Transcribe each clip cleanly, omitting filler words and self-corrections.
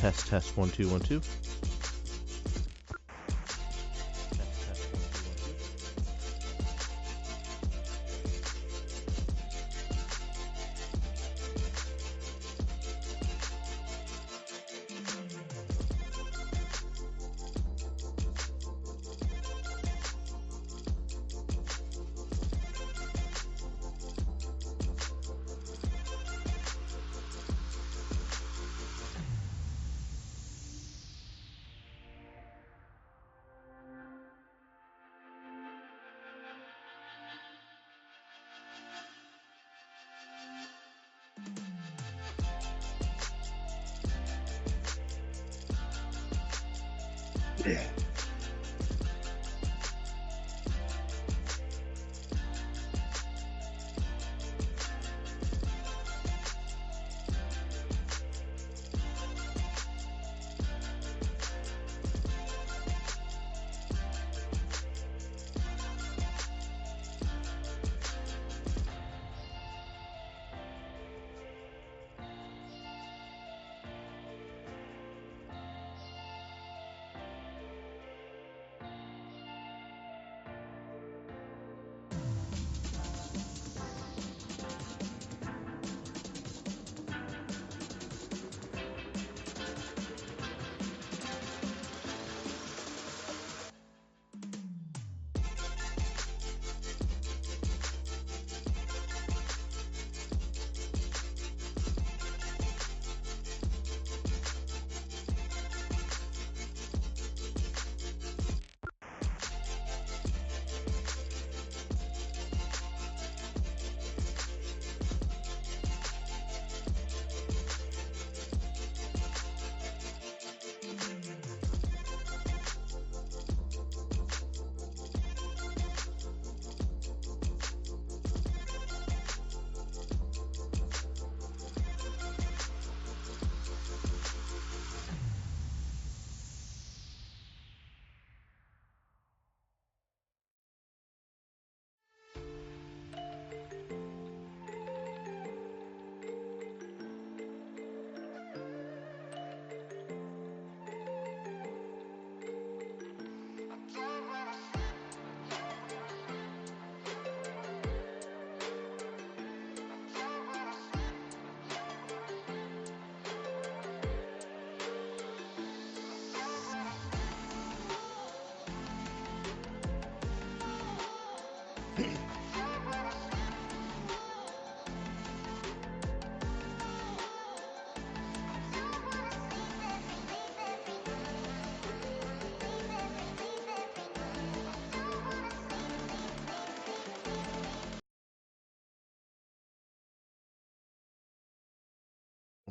Test, test, 1 2 1 2. Test, test, 1 2 1 2.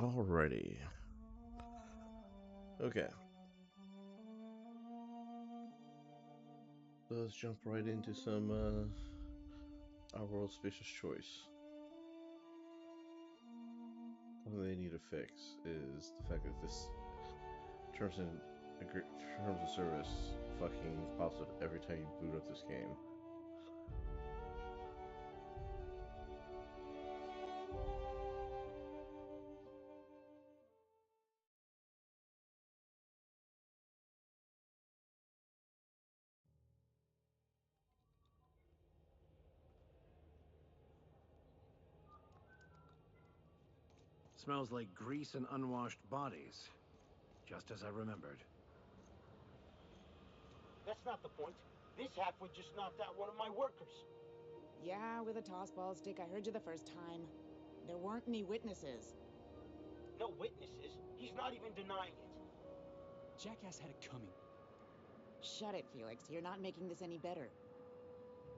Alrighty. Okay. Let's jump right into some our world's spacious choice. Something they need to fix is the fact that this terms of service fucking pops up every time you boot up this game. Smells like grease and unwashed bodies. Just as I remembered. That's not the point. This halfwit just knocked out one of my workers. Yeah, with a tossball stick. I heard you the first time. There weren't any witnesses. No witnesses. He's not even denying it. Jackass had it coming. Shut it, Felix. You're not making this any better.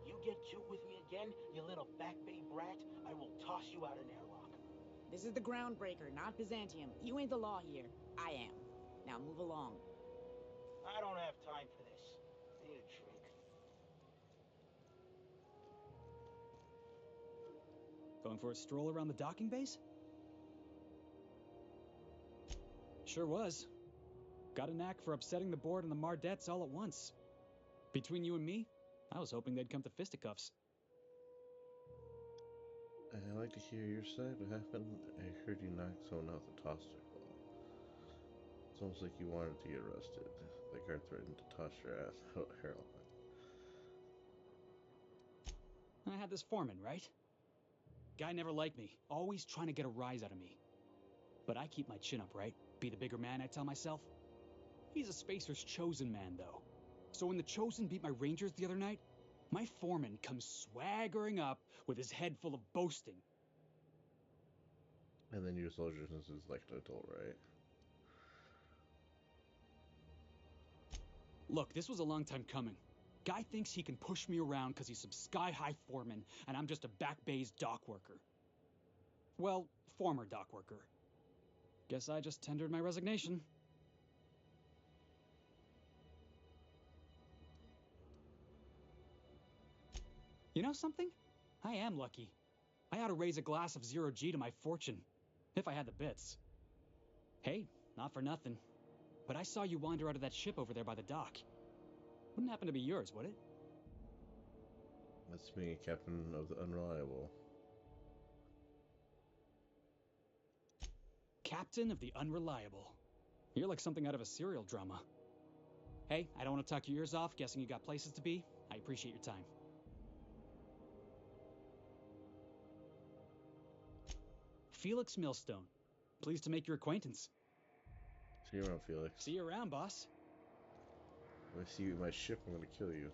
You get cute with me again, you little back bay brat, I will toss you out an airlock. This is the Groundbreaker, not Byzantium. You ain't the law here. I am. Now move along. I don't have time for this. I need a drink. Going for a stroll around the docking base? Sure was. Got a knack for upsetting the board and the Mardettes all at once. Between you and me, I was hoping they'd come to fisticuffs. I'd like to hear your side. What happened? I heard you knock someone out the toaster. It's almost like you wanted to get arrested. The guard threatened to toss your ass out, Harold. I had this foreman, right? Guy never liked me, always trying to get a rise out of me. But I keep my chin up, right? Be the bigger man, I tell myself. He's a Spacer's chosen man, though. So when the Chosen beat my Rangers the other night, my foreman comes swaggering up with his head full of boasting. And then your soldier's is like an adult, right? Look, this was a long time coming. Guy thinks he can push me around because he's some sky-high foreman, and I'm just a back bay's dock worker. Well, former dock worker. Guess I just tendered my resignation. You know something? I am lucky. I ought to raise a glass of zero-G to my fortune, if I had the bits. Hey, not for nothing, but I saw you wander out of that ship over there by the dock. Wouldn't happen to be yours, would it? That's me, Captain of the Unreliable. Captain of the Unreliable. You're like something out of a serial drama. Hey, I don't want to talk your ears off, guessing you got places to be. I appreciate your time. Felix Millstone. Pleased to make your acquaintance. See you around, Felix. See you around, boss. If I see you in my ship, I'm gonna kill you.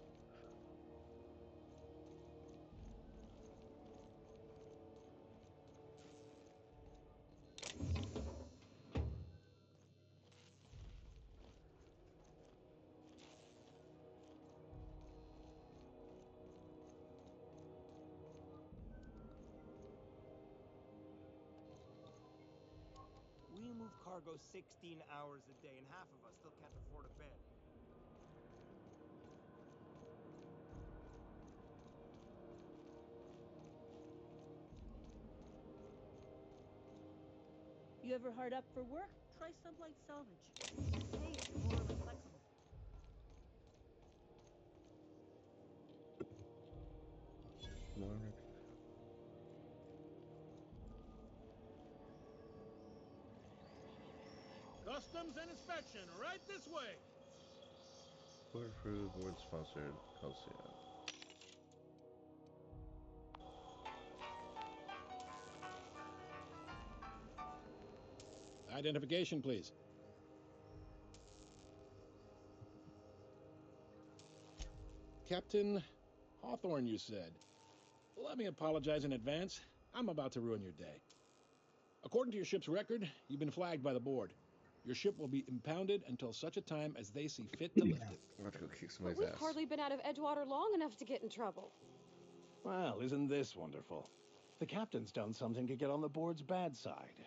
We move cargo 16 hours a day, and half of us still can't afford a bed. You ever hard up for work? Try Sublight Salvage. Hey, it's more flexible. Morning. Customs and inspection, right this way. Board approved, board sponsored, Halcyon. Identification, please. Captain Hawthorne, you said. Let me apologize in advance. I'm about to ruin your day. According to your ship's record, you've been flagged by the board. Your ship will be impounded until such a time as they see fit to lift it. I'm about to go kick But somebody's we've ass. hardly been out of Edgewater long enough to get in trouble. Well, isn't this wonderful? The captain's done something to get on the board's bad side.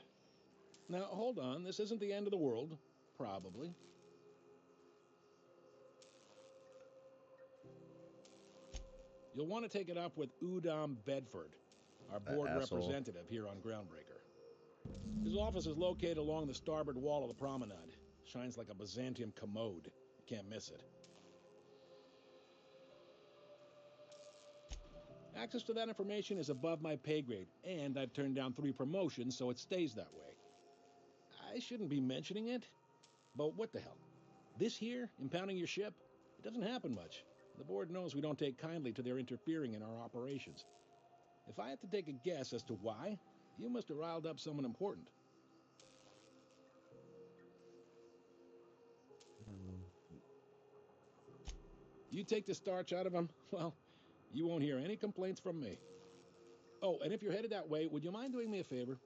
Now, hold on. This isn't the end of the world. Probably. You'll want to take it up with Udom Bedford, our board asshole. representative here on Groundbreaker. His office is located along the starboard wall of the promenade. Shines like a Byzantium commode. You can't miss it. Access to that information is above my pay grade, and I've turned down 3 promotions, so it stays that way. I shouldn't be mentioning it, but what the hell? This here, impounding your ship, it doesn't happen much. The board knows we don't take kindly to their interfering in our operations. If I had to take a guess as to why, you must have riled up someone important. You take the starch out of them, well, you won't hear any complaints from me. Oh, and if you're headed that way, would you mind doing me a favor?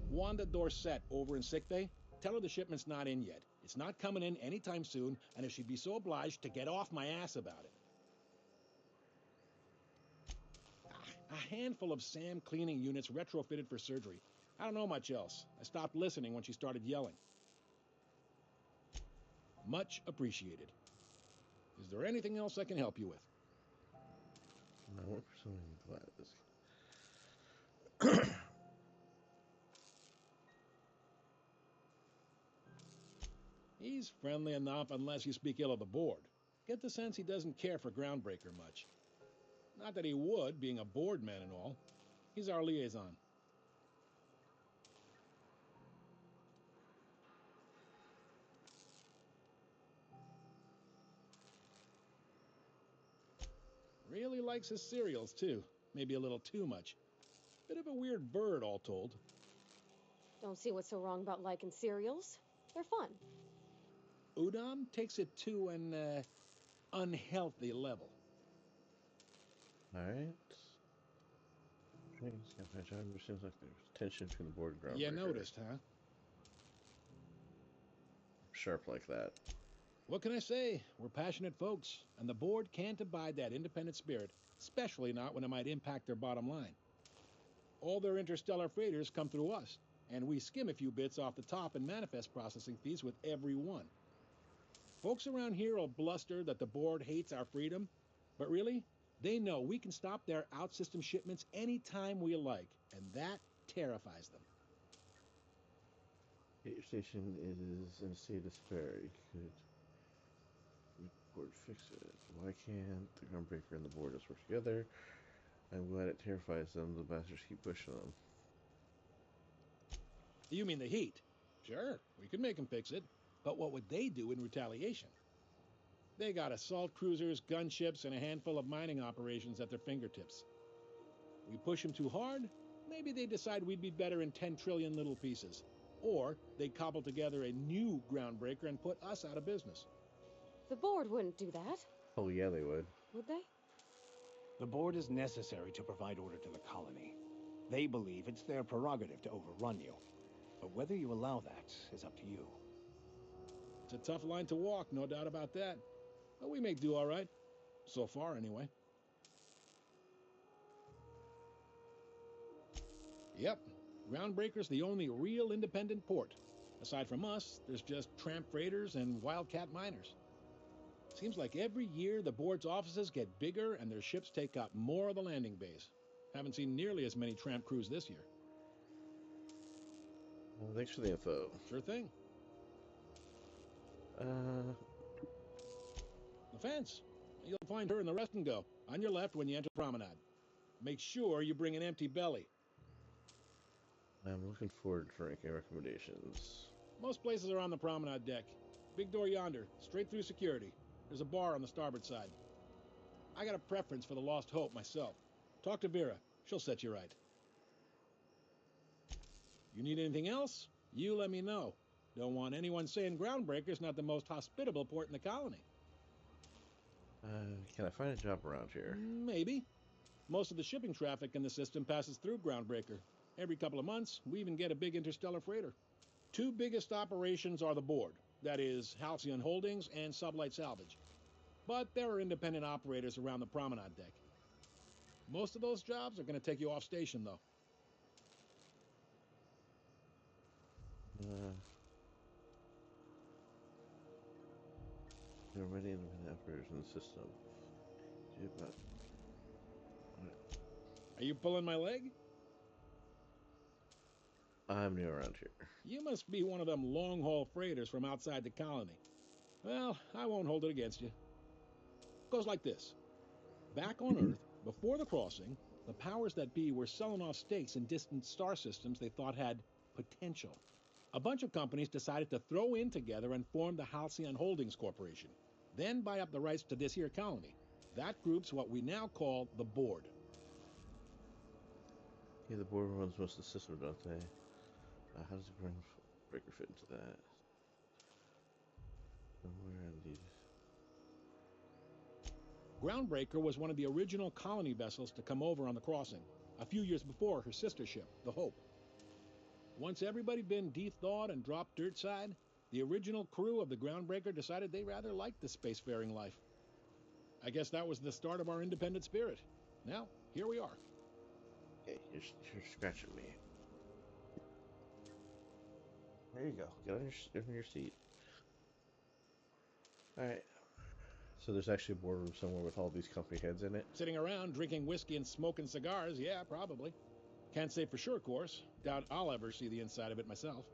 Wanda Dorset over in sickbay, tell her the shipment's not in yet. It's not coming in anytime soon, and if she'd be so obliged to get off my ass about it. A handful of SAM cleaning units retrofitted for surgery. I don't know much else. I stopped listening when she started yelling. Much appreciated. Is there anything else I can help you with? No, we're pursuing Gladys. He's friendly enough unless you speak ill of the board. Get the sense he doesn't care for Groundbreaker much. Not that he would, being a board man and all. He's our liaison. Really likes his cereals, too. Maybe a little too much. Bit of a weird bird, all told. Don't see what's so wrong about liking cereals. They're fun. Udon takes it to an unhealthy level. Alright. Training campaign job. Seems like there's tension between the board and groundbreaker. You noticed, huh? Sharp like that. What can I say? We're passionate folks, and the board can't abide that independent spirit, especially not when it might impact their bottom line. All their interstellar freighters come through us, and we skim a few bits off the top and manifest processing fees with every one. Folks around here will bluster that the board hates our freedom, but really, they know we can stop their out-system shipments anytime we like, and that terrifies them. Your station is in a state of despair. You could board fix it. Why can't the groundbreaker and the board just work together? I'm glad it terrifies them. The bastards keep pushing them. You mean the heat? Sure, we could make them fix it. But what would they do in retaliation? They got assault cruisers, gunships, and a handful of mining operations at their fingertips. We push them too hard, maybe they decide we'd be better in 10 trillion little pieces. Or they'd cobble together a new groundbreaker and put us out of business. The board wouldn't do that, Oh yeah, they would. would they? The board is necessary to provide order to the colony. They believe it's their prerogative to overrun you. But whether you allow that is up to you. It's a tough line to walk, no doubt about that. But we make do all right. So far, anyway. Yep, Groundbreaker's the only real independent port. Aside from us, there's just tramp freighters and wildcat miners. Seems like every year the board's offices get bigger and their ships take up more of the landing bays. Haven't seen nearly as many tramp crews this year. Well, thanks for the info. Sure thing. The fence. You'll find her in the rest and go. On your left when you enter the promenade. Make sure you bring an empty belly. I'm looking forward to ranking recommendations. Most places are on the promenade deck. Big door yonder, straight through security. There's a bar on the starboard side. I got a preference for the Lost Hope myself. Talk to Vera. She'll set you right. You need anything else? You let me know. Don't want anyone saying Groundbreaker's not the most hospitable port in the colony. Can I find a job around here? Maybe. Most of the shipping traffic in the system passes through Groundbreaker. Every couple of months, we even get a big interstellar freighter. Two biggest operations are the board. That is, Halcyon Holdings and Sublight Salvage. But there are independent operators around the promenade deck. Most of those jobs are going to take you off station, though. There are many independent operators in the system. But... Are you pulling my leg? I'm new around here. You must be one of them long-haul freighters from outside the colony. Well, I won't hold it against you. Goes like this. Back on Earth, before the crossing, the powers that be were selling off stakes in distant star systems they thought had potential. A bunch of companies decided to throw in together and form the Halcyon Holdings Corporation, then buy up the rights to this here colony. That group's what we now call the board. Yeah, the board runs most of the system, don't they? How does the groundbreaker fit into that? Somewhere indeed. Groundbreaker was one of the original colony vessels to come over on the crossing, a few years before her sister ship, the Hope. Once everybody been de-thawed and dropped dirt side, the original crew of the Groundbreaker decided they rather liked the spacefaring life. I guess that was the start of our independent spirit. Now, here we are. Hey, you're scratching me. There you go. Get on your seat. Alright. So there's actually a boardroom somewhere with all these company heads in it? Sitting around drinking whiskey and smoking cigars, yeah, probably. Can't say for sure, of course. Doubt I'll ever see the inside of it myself.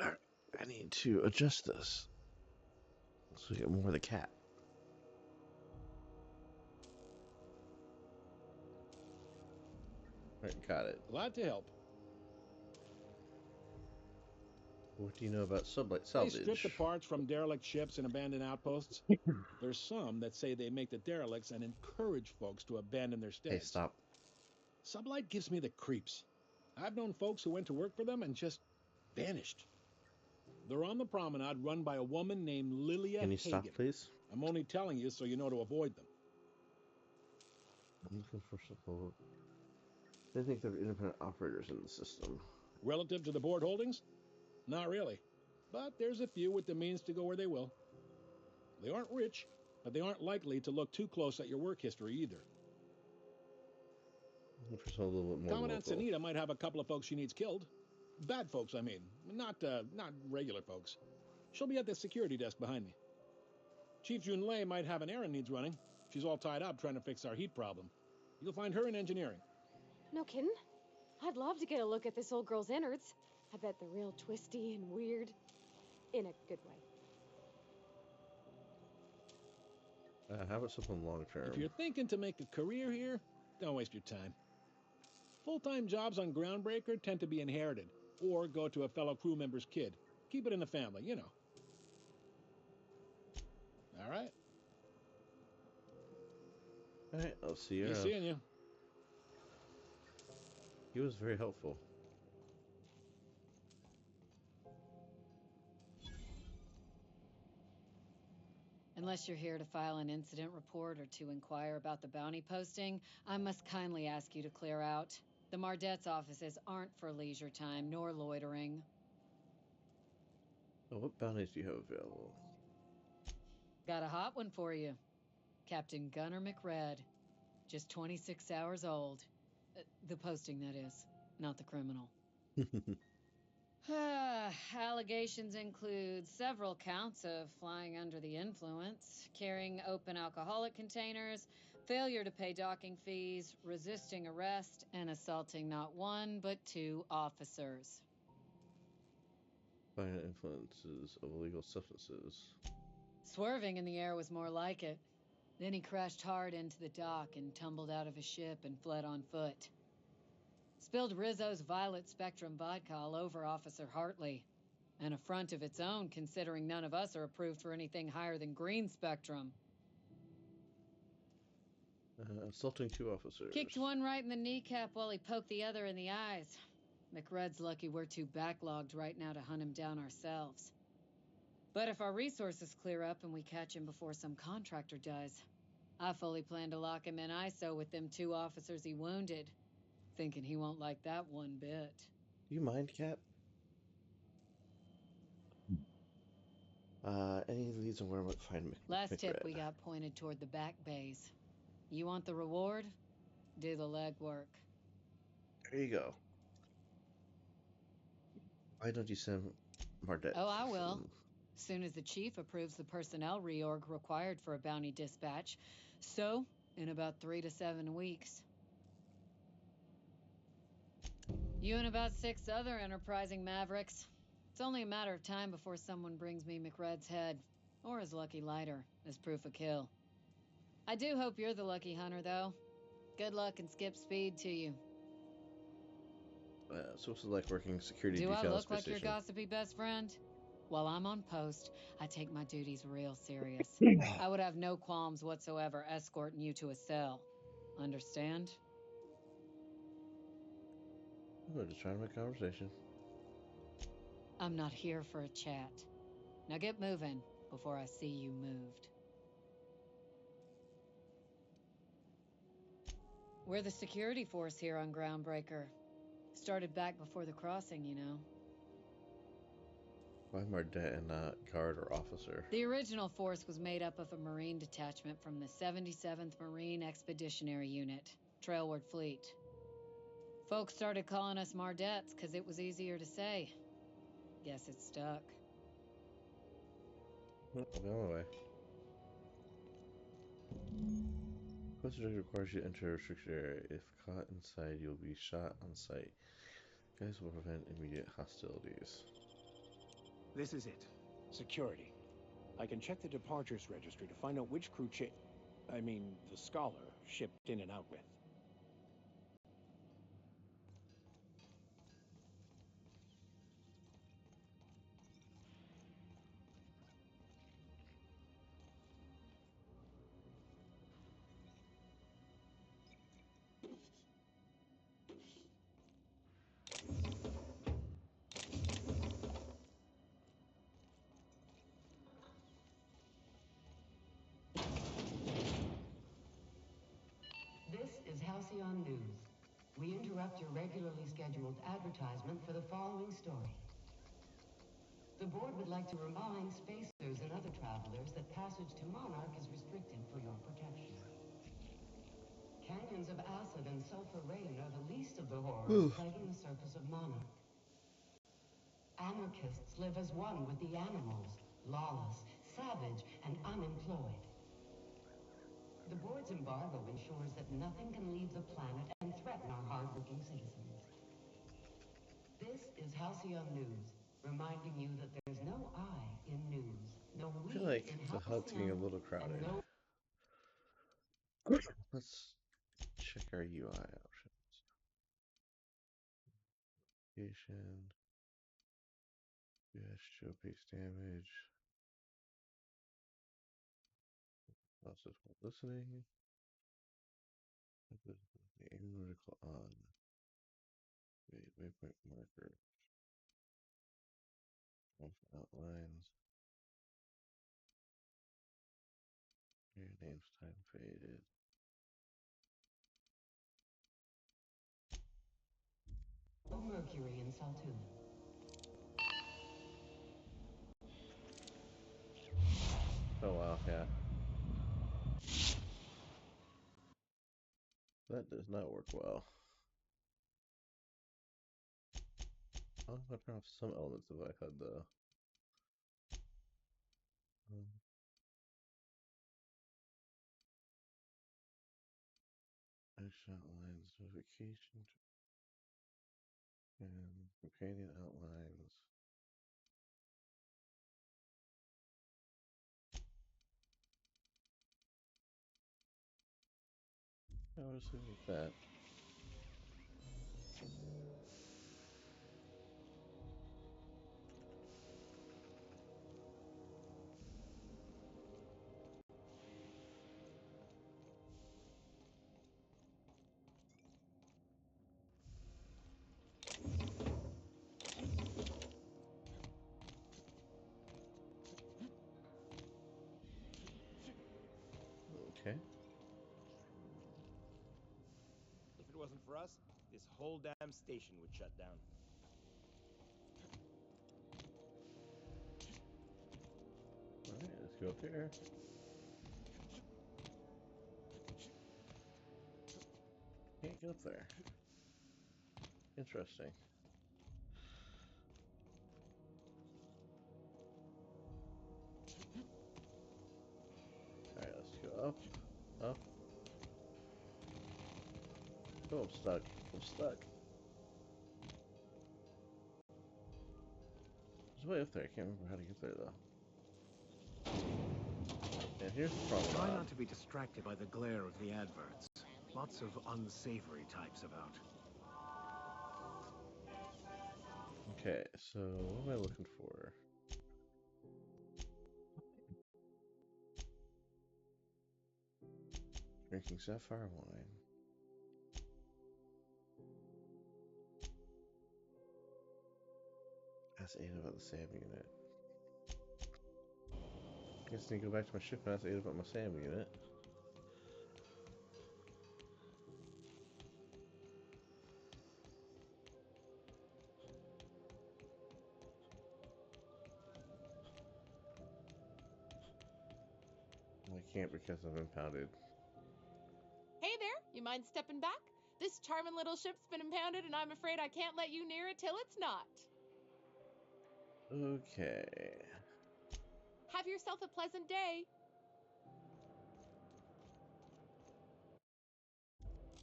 Alright, I need to adjust this so we get more of the cat. Alright, got it. Glad to help. What do you know about sublight They salvage? strip the parts from derelict ships and abandoned outposts. There's some that say they make the derelicts and encourage folks to abandon their Hey, steads. stop. Sublight gives me the creeps. I've known folks who went to work for them and just vanished. They're on the promenade run by a woman named Lilia Can you Hagen. stop, please? I'm only telling you so you know to avoid them. I'm looking for support. They think they're independent operators in the system. Relative to the board holdings? Not really. But there's a few with the means to go where they will. They aren't rich, but they aren't likely to look too close at your work history either. Looking for something a little bit more Commandant local. Sanita might have a couple of folks she needs killed. Bad folks, I mean. Not regular folks. She'll be at the security desk behind me. Chief Jun Lei might have an errand needs running. She's all tied up trying to fix our heat problem. You'll find her in engineering. No kidding? I'd love to get a look at this old girl's innards. I bet they're real twisty and weird. In a good way. How about something long term? If you're thinking to make a career here, don't waste your time. Full-time jobs on Groundbreaker tend to be inherited, or go to a fellow crew member's kid. Keep it in the family, you know. All right. Alright, I'll see you Be around. seeing you. He was very helpful. Unless you're here to file an incident report or to inquire about the bounty posting, I must kindly ask you to clear out. The Mardet's offices aren't for leisure time nor loitering. Oh, what bounties do you have available? Got a hot one for you. Captain Gunnar McRed. Just 26 hours old. The posting, that is, not the criminal. Allegations include several counts of flying under the influence, carrying open alcoholic containers, failure to pay docking fees, resisting arrest, and assaulting not one but two officers. Violent influences of illegal substances. Swerving in the air was more like it. Then he crashed hard into the dock and tumbled out of his ship and fled on foot. Spilled Rizzo's Violet Spectrum vodka all over Officer Hartley. An affront of its own, considering none of us are approved for anything higher than green spectrum. Assaulting two officers. Kicked one right in the kneecap while he poked the other in the eyes. McRed's lucky we're too backlogged right now to hunt him down ourselves. But if our resources clear up and we catch him before some contractor does, I fully plan to lock him in ISO with them two officers he wounded. Thinking he won't like that one bit. Do you mind, Cap? Any leads on where I might find Last tip McRed? we got pointed toward the back bays. You want the reward? Do the legwork. There you go. Why don't you send Mardet? Oh, I will. Soon as the chief approves the personnel reorg required for a bounty dispatch. So, in about 3 to 7 weeks. You and about 6 other enterprising mavericks. It's only a matter of time before someone brings me McRed's head, or his lucky lighter, as proof of kill. I do hope you're the lucky hunter, though. Good luck and skip speed to you. So what's it like working security Do detail I at look space like your station? gossipy best friend? While I'm on post, I take my duties real serious. I would have no qualms whatsoever escorting you to a cell. Understand? I'm just trying to make conversation. I'm not here for a chat. Now get moving before I see you moved. We're the security force here on Groundbreaker. Started back before the crossing, you know. Why Mardet and not guard or officer? The original force was made up of a Marine detachment from the 77th Marine Expeditionary Unit, Trailward Fleet. Folks started calling us Mardets because it was easier to say. Guess it stuck. I'll be on my way. Quest requires you to enter a restricted area. If caught inside, you'll be shot on sight. Guys will prevent immediate hostilities. This is it. Security. I can check the departures registry to find out which crew the Scholar shipped in and out with. Halcyon News. We interrupt your regularly scheduled advertisement for the following story. The board would like to remind spacers and other travelers that passage to Monarch is restricted for your protection. Canyons of acid and sulfur rain are the least of the horrors plaguing the surface of Monarch. Anarchists live as one with the animals, lawless, savage, and unemployed. The board's embargo ensures that nothing can leave the planet and threaten our hard-working citizens. This is Halcyon News, reminding you that there's no I in news, no we I feel like in the HUD's getting a Halcyon, little crowded. and no... Let's check our UI options. Location. Yes, show pace damage. Process while listening. The aim vertical on. Waypoint marker. Outlines. Your name's time faded. Mercury in Saltuna. Oh wow, yeah. That does not work well. I'm gonna turn off some elements of iHUD though. Action outlines, notification, and companion outlines. I'll just leave it at that. Okay. If it wasn't for us, this whole damn station would shut down. Alright, let's go up here. Can't get up there. Interesting. Alright, let's go up, up. Oh, I'm stuck. I'm stuck. There's a way up there. I can't remember how to get there though. And here's the problem. Try not to be distracted by the glare of the adverts. Lots of unsavory types about. Okay, so what am I looking for? Drinking sapphire wine. Ask Ada about the SAM unit. Guess I need to go back to my ship and ask Ada about my SAM unit. I can't because I'm impounded. Hey there, you mind stepping back? This charming little ship's been impounded and I'm afraid I can't let you near it till it's not. Okay. Have yourself a pleasant day.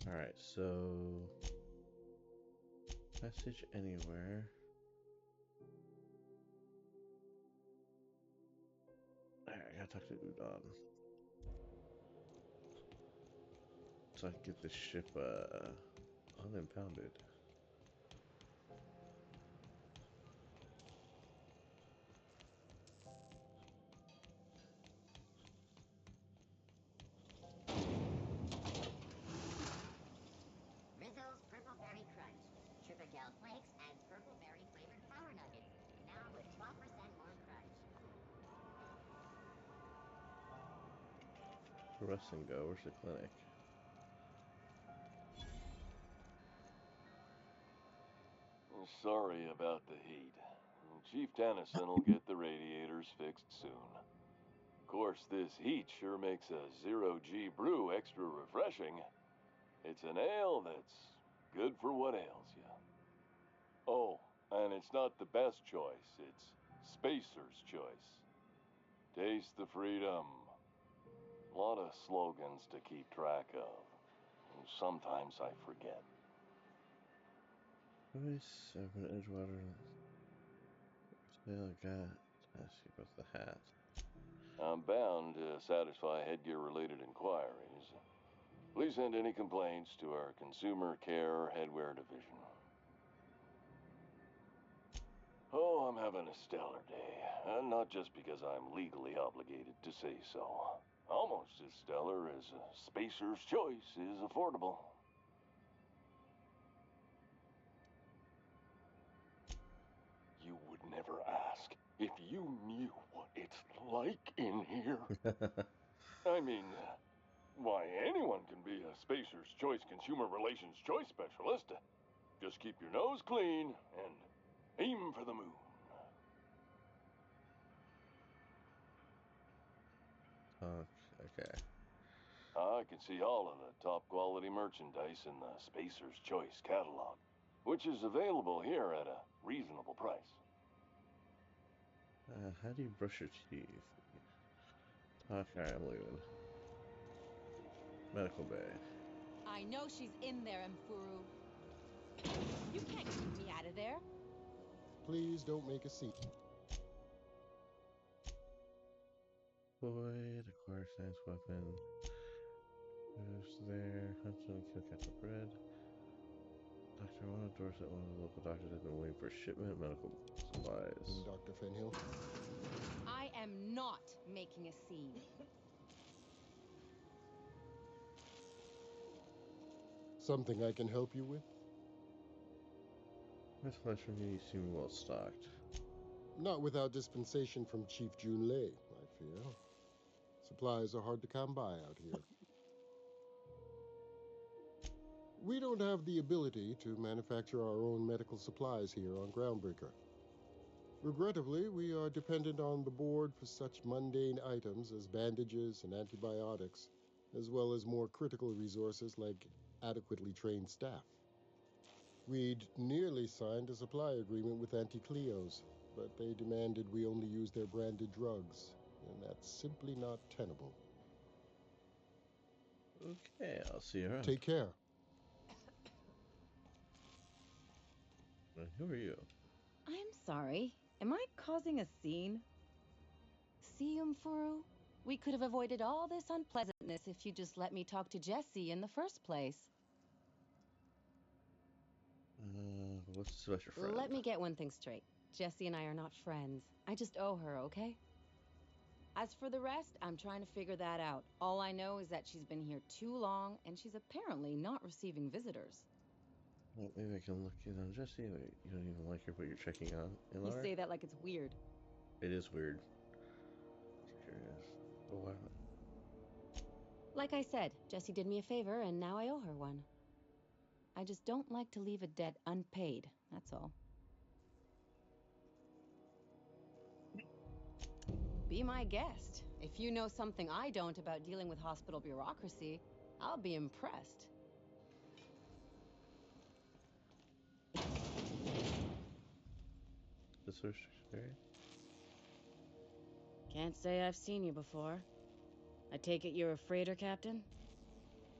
Alright, so... Message anywhere. Alright, I gotta talk to Udon. So I can get this ship, unimpounded. Rizzo's Purple Berry Crunch. Triple flakes and purple berry flavored power nuggets. Now with 12% more crunch. Rest and go. Where's the clinic? sorry about the heat. Chief Tennyson will get the radiators fixed soon. Of course, this heat sure makes a zero-G brew extra refreshing. It's an ale that's good for what ails you. Oh, and it's not the best choice. It's Spacer's choice. Taste the freedom. A lot of slogans to keep track of. Sometimes I forget. Voice, I've been Edgewater. Still got to ask you about the hat. I'm bound to satisfy headgear-related inquiries. Please send any complaints to our Consumer Care Headwear Division. Oh, I'm having a stellar day. And not just because I'm legally obligated to say so. Almost as stellar as a Spacer's Choice is affordable. You would never ask if you knew what it's like in here. I mean, why, anyone can be a Spacer's Choice Consumer Relations Choice Specialist. Just keep your nose clean and aim for the moon. Okay. I can see all of the top quality merchandise in the Spacer's Choice catalog, which is available here at a reasonable price. How do you brush your teeth? Okay, I'm leaving. Medical bay. I know she's in there, Mfuru. You can't keep me out of there. Please don't make a scene. Boyd, acquire science weapon. Who's there? Huntsman, kill Captain Bread. Dr. One of Dorset, one of the local doctors has been waiting for shipment medical supplies. Dr. Fenhill. I am not making a scene. Something I can help you with? With flesh from you, you seem well stocked. Not without dispensation from Chief Junlei, I fear. Supplies are hard to come by out here. We don't have the ability to manufacture our own medical supplies here on Groundbreaker. Regrettably, we are dependent on the board for such mundane items as bandages and antibiotics, as well as more critical resources like adequately trained staff. We'd nearly signed a supply agreement with Anti-Cleos, but they demanded we only use their branded drugs, and that's simply not tenable. Okay, I'll see you around. Take care. Who are you? I'm sorry. Am I causing a scene? See, Mfuru? We could have avoided all this unpleasantness if you just let me talk to Jessie in the first place. What's your friend? Let me get one thing straight. Jessie and I are not friends. I just owe her, okay? As for the rest, I'm trying to figure that out. All I know is that she's been here too long, and she's apparently not receiving visitors. Well, maybe I can look in on Jessie. Wait, you don't even like her, but you're checking on Ilar? You say that like it's weird. It is weird. Just curious. Oh, wow. Like I said, Jessie did me a favor, and now I owe her one. I just don't like to leave a debt unpaid, that's all. Be my guest. If you know something I don't about dealing with hospital bureaucracy, I'll be impressed. The search area? Can't say I've seen you before. I take it you're a freighter captain?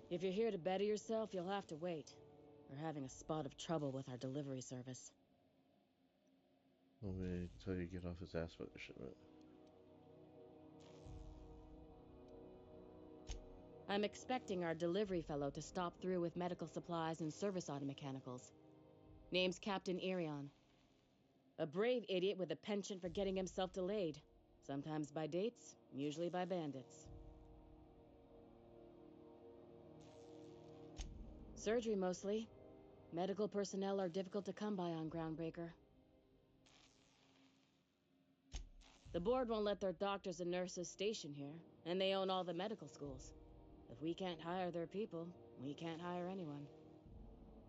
If you're here to better yourself, you'll have to wait. We're having a spot of trouble with our delivery service. I'll wait until you get off his ass with the shipment. I'm expecting our delivery fellow to stop through with medical supplies and service auto mechanicals. Name's Captain Irion. A brave idiot with a penchant for getting himself delayed. Sometimes by dates, usually by bandits. Surgery mostly. Medical personnel are difficult to come by on Groundbreaker. The board won't let their doctors and nurses station here, and they own all the medical schools. If we can't hire their people, we can't hire anyone.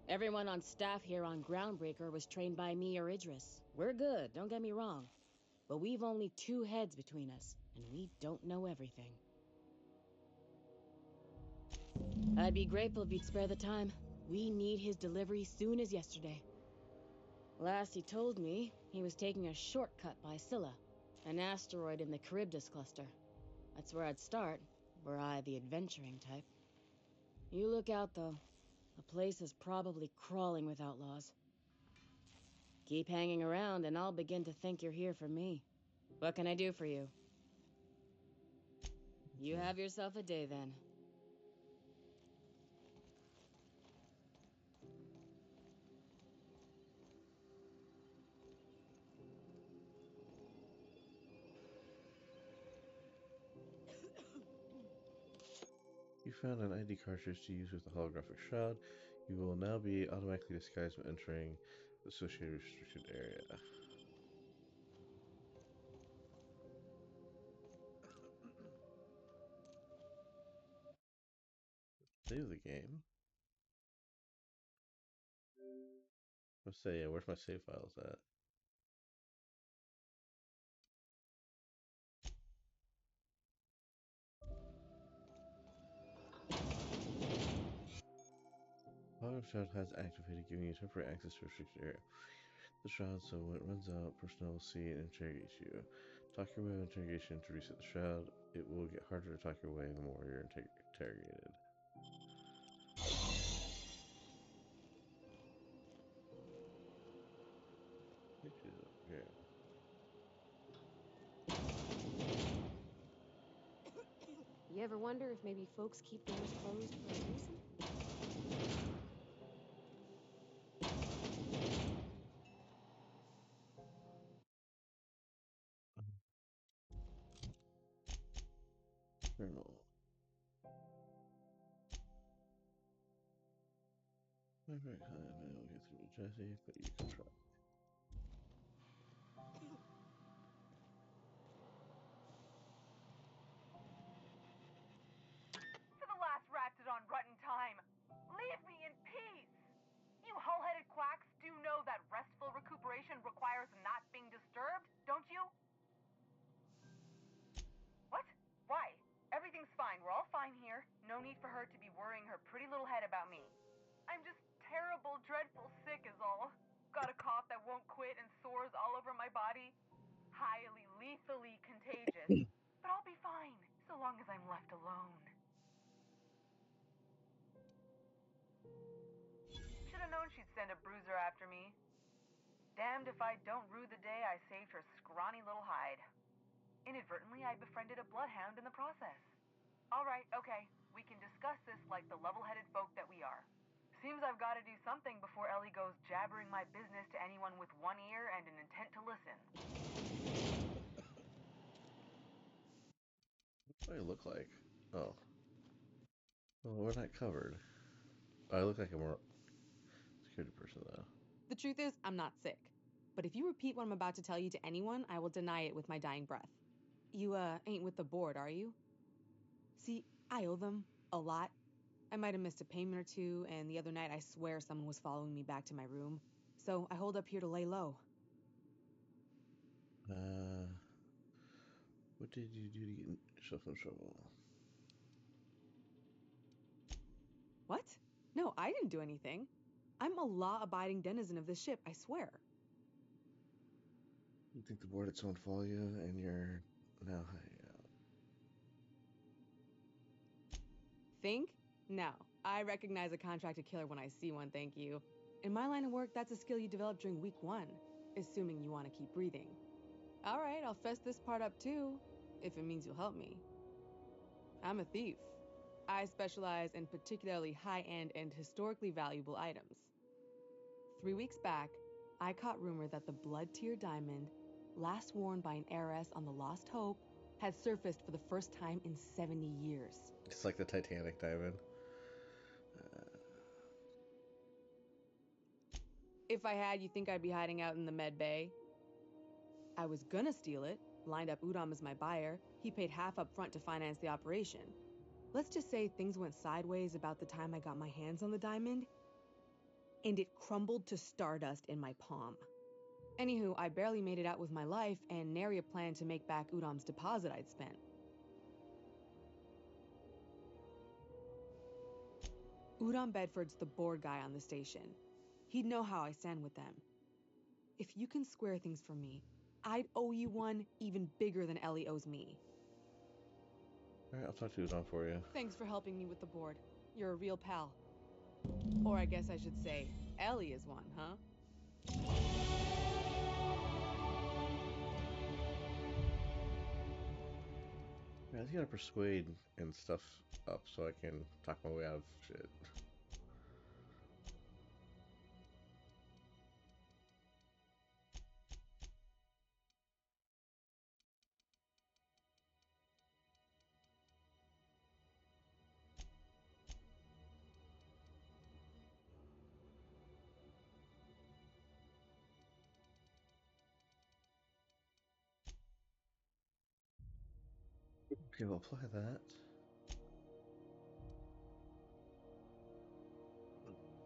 Everyone on staff here on Groundbreaker was trained by me or Idris. We're good, don't get me wrong. But we've only 2 heads between us, and we don't know everything. I'd be grateful if you'd spare the time. We need his delivery soon as yesterday. Last he told me, he was taking a shortcut by Scylla, an asteroid in the Charybdis cluster. That's where I'd start, were I the adventuring type. You look out, though. The place is probably crawling with outlaws. Keep hanging around, and I'll begin to think you're here for me. What can I do for you? You have yourself a day, then. You found an ID cartridge to use with the holographic shroud. You will now be automatically disguised when entering the associated restricted area. Save the game. Let's say, yeah, where's my save files at? Holographic shroud has activated, giving you temporary access to a restricted area. The shroud, so when it runs out, personnel will see and interrogate you. Talk your way out of interrogation to reset the shroud. It will get harder to talk your way the more you're interrogated. Okay. You ever wonder if maybe folks keep doors closed for a reason? Journal. My right hand, I will get through with Jesse, but you can try. For the last ratted on rotten time, leave me in peace! You hull-headed quacks do know that restful recuperation requires not being disturbed, don't you? What? Why? Everything's fine. We're all fine here. No need for her to be worrying her pretty little head about me. I'm just terrible, dreadful sick is all. Got a cough that won't quit and sores all over my body. Highly, lethally contagious. But I'll be fine, so long as I'm left alone. Should've known she'd send a bruiser after me. Damned if I don't rue the day I saved her scrawny little hide. Inadvertently, I befriended a bloodhound in the process. Alright, okay. We can discuss this like the level-headed folk that we are. Seems I've got to do something before Ellie goes jabbering my business to anyone with one ear and an intent to listen. What do I look like? Oh. Well, we're not covered. I look like a more security person, though. The truth is, I'm not sick. But if you repeat what I'm about to tell you to anyone, I will deny it with my dying breath. You, ain't with the board, are you? See, I owe them a lot. I might have missed a payment or two, and the other night I swear someone was following me back to my room. So I hold up here to lay low. What did you do to get yourself in trouble? What? No, I didn't do anything. I'm a law-abiding denizen of this ship, I swear. You think the board had someone follow you, and you're now hiding out? Think? No. I recognize a contracted killer when I see one, thank you. In my line of work, that's a skill you develop during week 1, assuming you want to keep breathing. Alright, I'll fess this part up too, if it means you'll help me. I'm a thief. I specialize in particularly high-end and historically valuable items. 3 weeks back, I caught rumor that the Blood Tier diamond, last worn by an heiress on the Lost Hope, had surfaced for the first time in 70 years. It's like the Titanic diamond. If I had, you think I'd be hiding out in the Med Bay? I was gonna steal it, lined up Udom as my buyer. He paid half up front to finance the operation. Let's just say things went sideways about the time I got my hands on the diamond. and it crumbled to stardust in my palm. Anywho, I barely made it out with my life, and nary a plan to make back Udam's deposit I'd spent. Udam Bedford's the board guy on the station. He'd know how I stand with them. If you can square things for me, I'd owe you one even bigger than Ellie owes me. Alright, I'll talk to Udon for you. Thanks for helping me with the board. You're a real pal. Or I guess I should say, Ellie is one, huh? Yeah, I just gotta persuade and stuff up so I can talk my way out of shit. Okay, we'll apply that.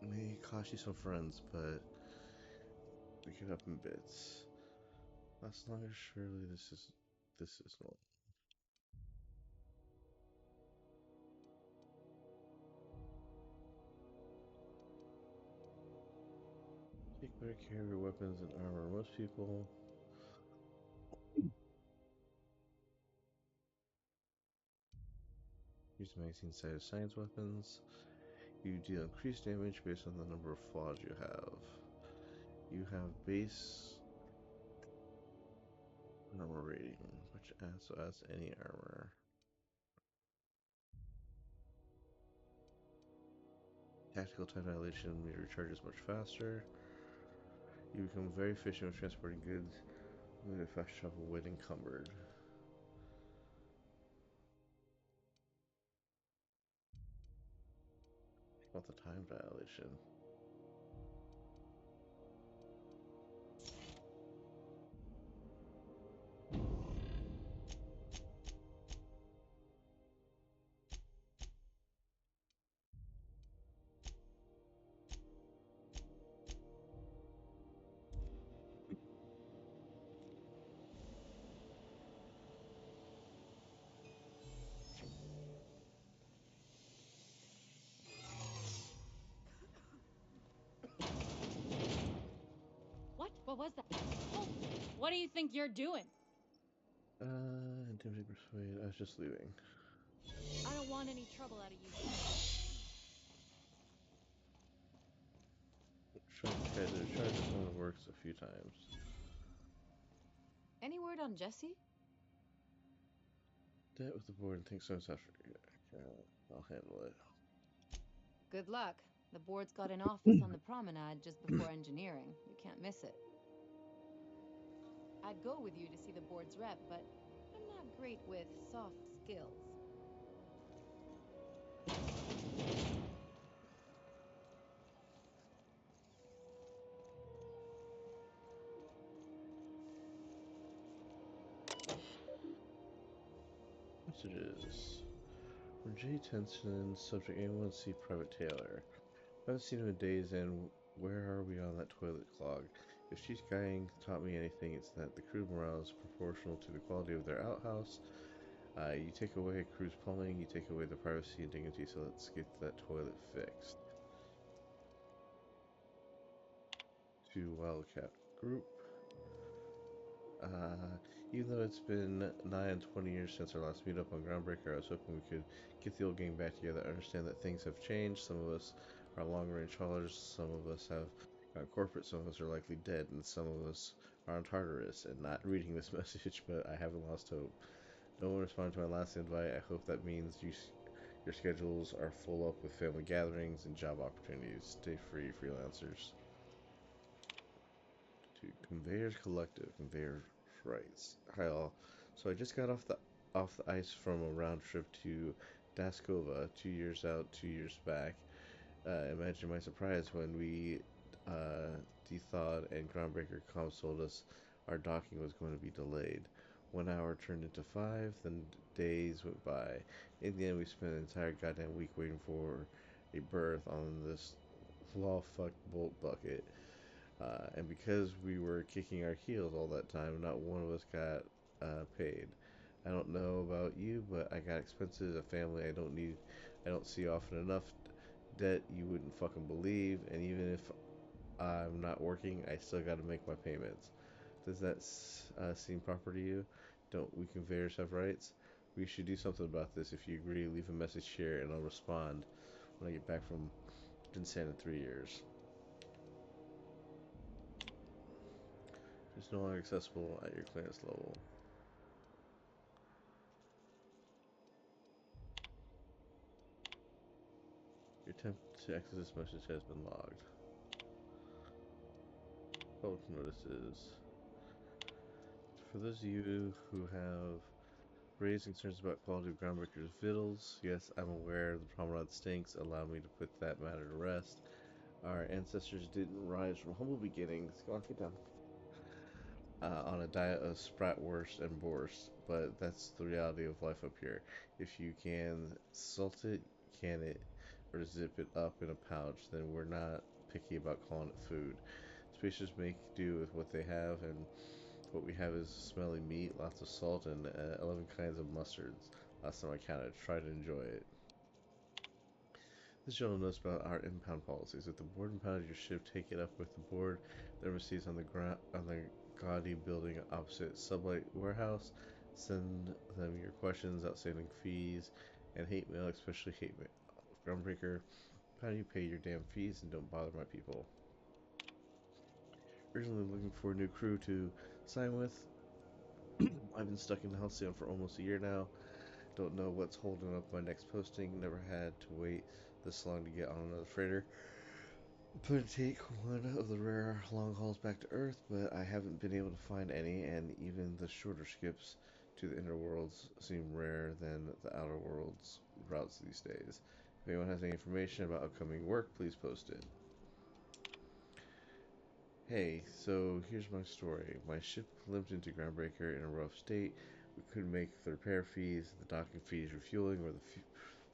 May cost you some friends, but we get up in bits. As long as surely this is normal. Take better care of your weapons and armor. Most people use magazine size science weapons. You deal increased damage based on the number of flaws you have. You have base armor rating, which adds any armor. Tactical time dilation recharges much faster. You become very efficient with transporting goods with a fast travel when encumbered. What about the time dilation? What was that? Oh, what do you think you're doing? Intimidate, persuade. I was just leaving. I don't want any trouble out of you. The charge only works a few times. Any word on Jesse? Debt with the board and think so after. I'll handle it. Good luck. The board's got an office on the promenade just before engineering. You can't miss it. I'd go with you to see the board's rep, but I'm not great with soft skills. Messages. From Jay Tenson, subject A1C Private Taylor. I haven't seen him in days, and where are we on that toilet clog? If Chief Guying taught me anything, it's that the crew morale is proportional to the quality of their outhouse. You take away a crew's plumbing, you take away the privacy and dignity, so let's get that toilet fixed. To Wildcat Group. Even though it's been nigh on 20 years since our last meetup on Groundbreaker, I was hoping we could get the old gang back together. I understand that things have changed. Some of us are long-range haulers, some of us have gone corporate, some of us are likely dead, and some of us are on Tartarus and not reading this message, but I haven't lost hope. No one responded to my last invite. I hope that means your schedules are full up with family gatherings and job opportunities. Stay free, freelancers. To Conveyors Collective, Conveyor Rights. Hi all. So I just got off the ice from a round trip to Daskova, 2 years out, 2 years back. Imagine my surprise when we de-thawed and Groundbreaker comms told us our docking was going to be delayed. 1 hour turned into 5, then days went by. In the end, we spent an entire goddamn week waiting for a berth on this claw fucked bolt bucket. And because we were kicking our heels all that time, not one of us got paid. I don't know about you, but I got expenses, a family I don't see often enough, debt you wouldn't fucking believe, and even if I'm not working, I still got to make my payments. Does that seem proper to you? Don't we conveyors have rights? We should do something about this. If you agree, leave a message here, and I'll respond when I get back from Dinsan in 3 years. It's no longer accessible at your clearance level. Your attempt to access this message has been logged. Public notices. For those of you who have raised concerns about quality of Groundbreaker's victuals, yes, I'm aware the promenade stinks. Allow me to put that matter to rest. Our ancestors didn't rise from humble beginnings. Go on, get down. On a diet of spratwurst and borscht, but that's the reality of life up here. If you can salt it, can it, or zip it up in a pouch, then we're not picky about calling it food. Spacers make do with what they have, and what we have is smelly meat, lots of salt, and 11 kinds of mustards. Last time I counted. Try to enjoy it. This journal notes about our impound policies. If the board impounded your ship, take it up with the board. The embassies on the gaudy building opposite Sublight Warehouse. Send them your questions, outstanding fees, and hate mail, especially hate mail. Groundbreaker, how do you pay your damn fees and don't bother my people? Originally looking for a new crew to sign with. I've been stuck in Halcyon for almost a year now. Don't know what's holding up my next posting. Never had to wait this long to get on another freighter. I'm going to take one of the rare long hauls back to Earth, but I haven't been able to find any, and even the shorter skips to the inner worlds seem rarer than the outer worlds routes these days. If anyone has any information about upcoming work, please post it. Hey, so here's my story. My ship limped into Groundbreaker in a rough state. We couldn't make the repair fees, the docking fees, refueling, or the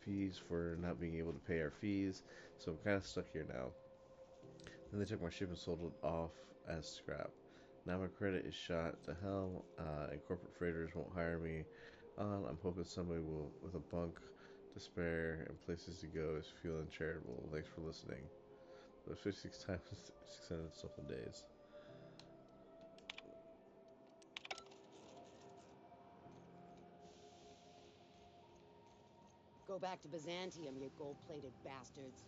fees for not being able to pay our fees, so I'm kind of stuck here now. Then they took my ship and sold it off as scrap. Now my credit is shot to hell, and corporate freighters won't hire me on. I'm hoping somebody will, with a bunk to spare and places to go, is feeling charitable. Thanks for listening. But 56 times 600 something days. Go back to Byzantium, you gold-plated bastards.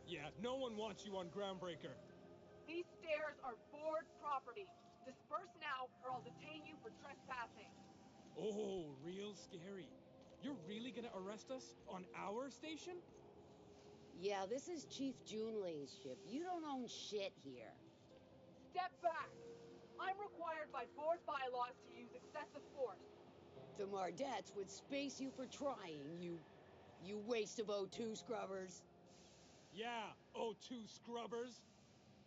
Yeah, no one wants you on Groundbreaker. These stairs are board property. Disperse now, or I'll detain you for trespassing. Oh, real scary. You're really gonna arrest us on our station? Yeah, this is Chief Junlei's ship. You don't own shit here. Step back. I'm required by board bylaws to use excessive force. The Mardettes would space you for trying, you waste of O2 scrubbers. Yeah, O2 scrubbers.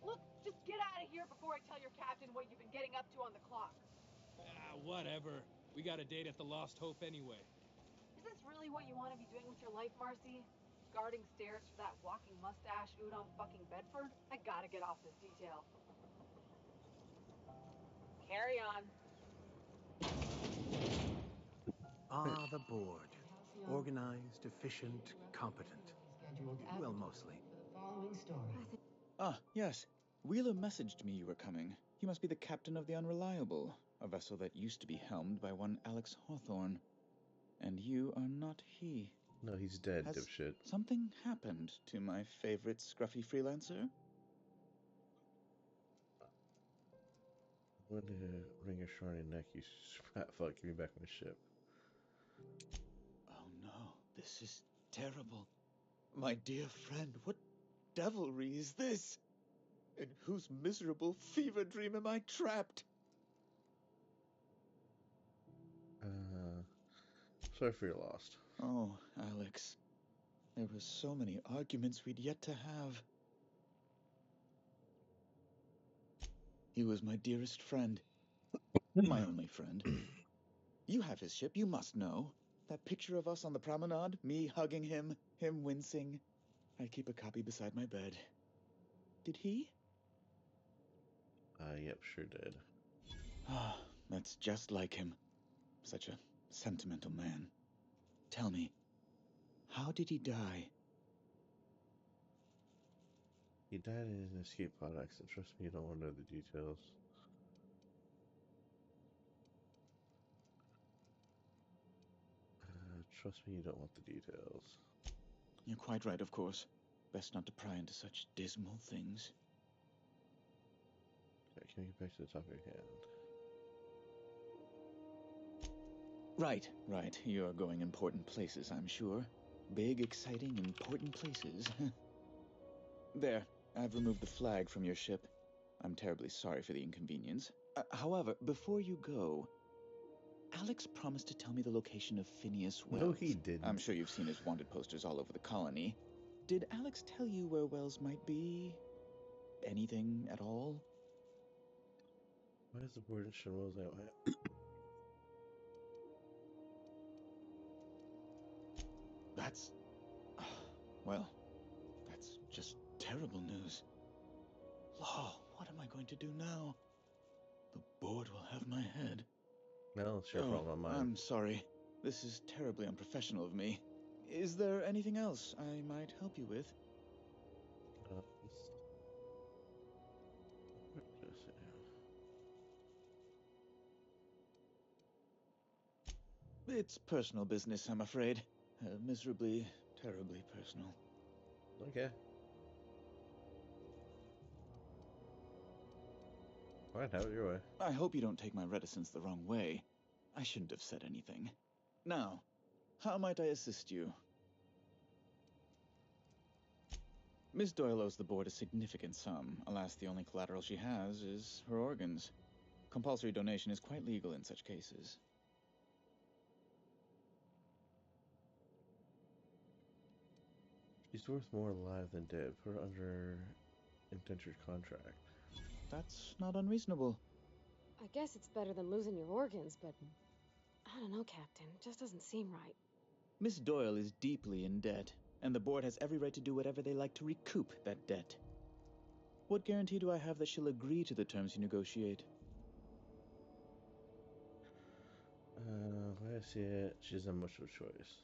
Look, just get out of here before I tell your captain what you've been getting up to on the clock. Whatever. We got a date at the Lost Hope anyway. Is this really what you want to be doing with your life, Marcy? Guarding stairs for that walking mustache Udon fucking Bedford? I gotta get off this detail. Carry on. Ah, the board. Organized, efficient, competent. Well, mostly. Ah, yes. Wheeler messaged me you were coming. He must be the captain of the Unreliable, a vessel that used to be helmed by one Alex Hawthorne. And you are not he. No, he's dead, Has dipshit. something happened to my favorite scruffy freelancer? I'm going to wring your shiny neck, you fat fuck. Give me back my ship. Oh no, this is terrible. My dear friend, what devilry is this? In whose miserable fever dream am I trapped? Sorry for your loss. Oh, Alex. There were so many arguments we'd yet to have. He was my dearest friend. My only friend. You have his ship, you must know. That picture of us on the promenade, me hugging him, him wincing. I keep a copy beside my bed. Did he? Yep, sure did. Ah, that's just like him. Such a sentimental man. Tell me, how did he die? He died in an escape pod accident. Trust me, you don't want to know the details. Trust me, you don't want the details. You're quite right, of course. Best not to pry into such dismal things. Okay, can we get back to the topic at hand? Right. You're going important places, I'm sure. Big, exciting, important places. There, I've removed the flag from your ship. I'm terribly sorry for the inconvenience. However, before you go, Alex promised to tell me the location of Phineas Wells. No, he didn't. I'm sure you've seen his wanted posters all over the colony. Did Alex tell you where Wells might be? Anything at all? Why is the board in Shinwell's that way? That's... well, that's just terrible news. Law, what am I going to do now? The board will have my head. No, it's your problem, not mine. I'm sorry. This is terribly unprofessional of me. Is there anything else I might help you with? It's personal business, I'm afraid. Miserably, terribly personal. Okay. Alright, have it your way. I hope you don't take my reticence the wrong way. I shouldn't have said anything. Now, how might I assist you? Miss Doyle owes the board a significant sum. Alas, the only collateral she has is her organs. Compulsory donation is quite legal in such cases. She's worth more alive than dead. Put her under indentured contract. That's not unreasonable. I guess it's better than losing your organs, but I don't know, Captain. It just doesn't seem right. Miss Doyle is deeply in debt, and the board has every right to do whatever they like to recoup that debt. What guarantee do I have that she'll agree to the terms you negotiate? When I see it, she doesn't have much of a choice.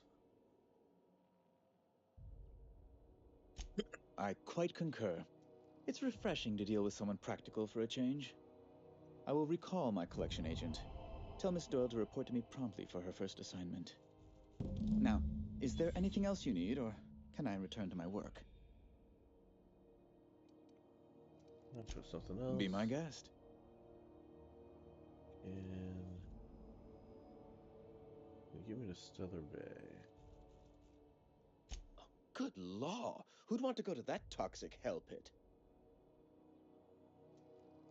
I quite concur. It's refreshing to deal with someone practical for a change. I will recall my collection agent. Tell Miss Doyle to report to me promptly for her first assignment. Now, is there anything else you need, or can I return to my work? I'll try something else. Be my guest. And give me to Stellar Bay. Good law! Who'd want to go to that toxic hell pit?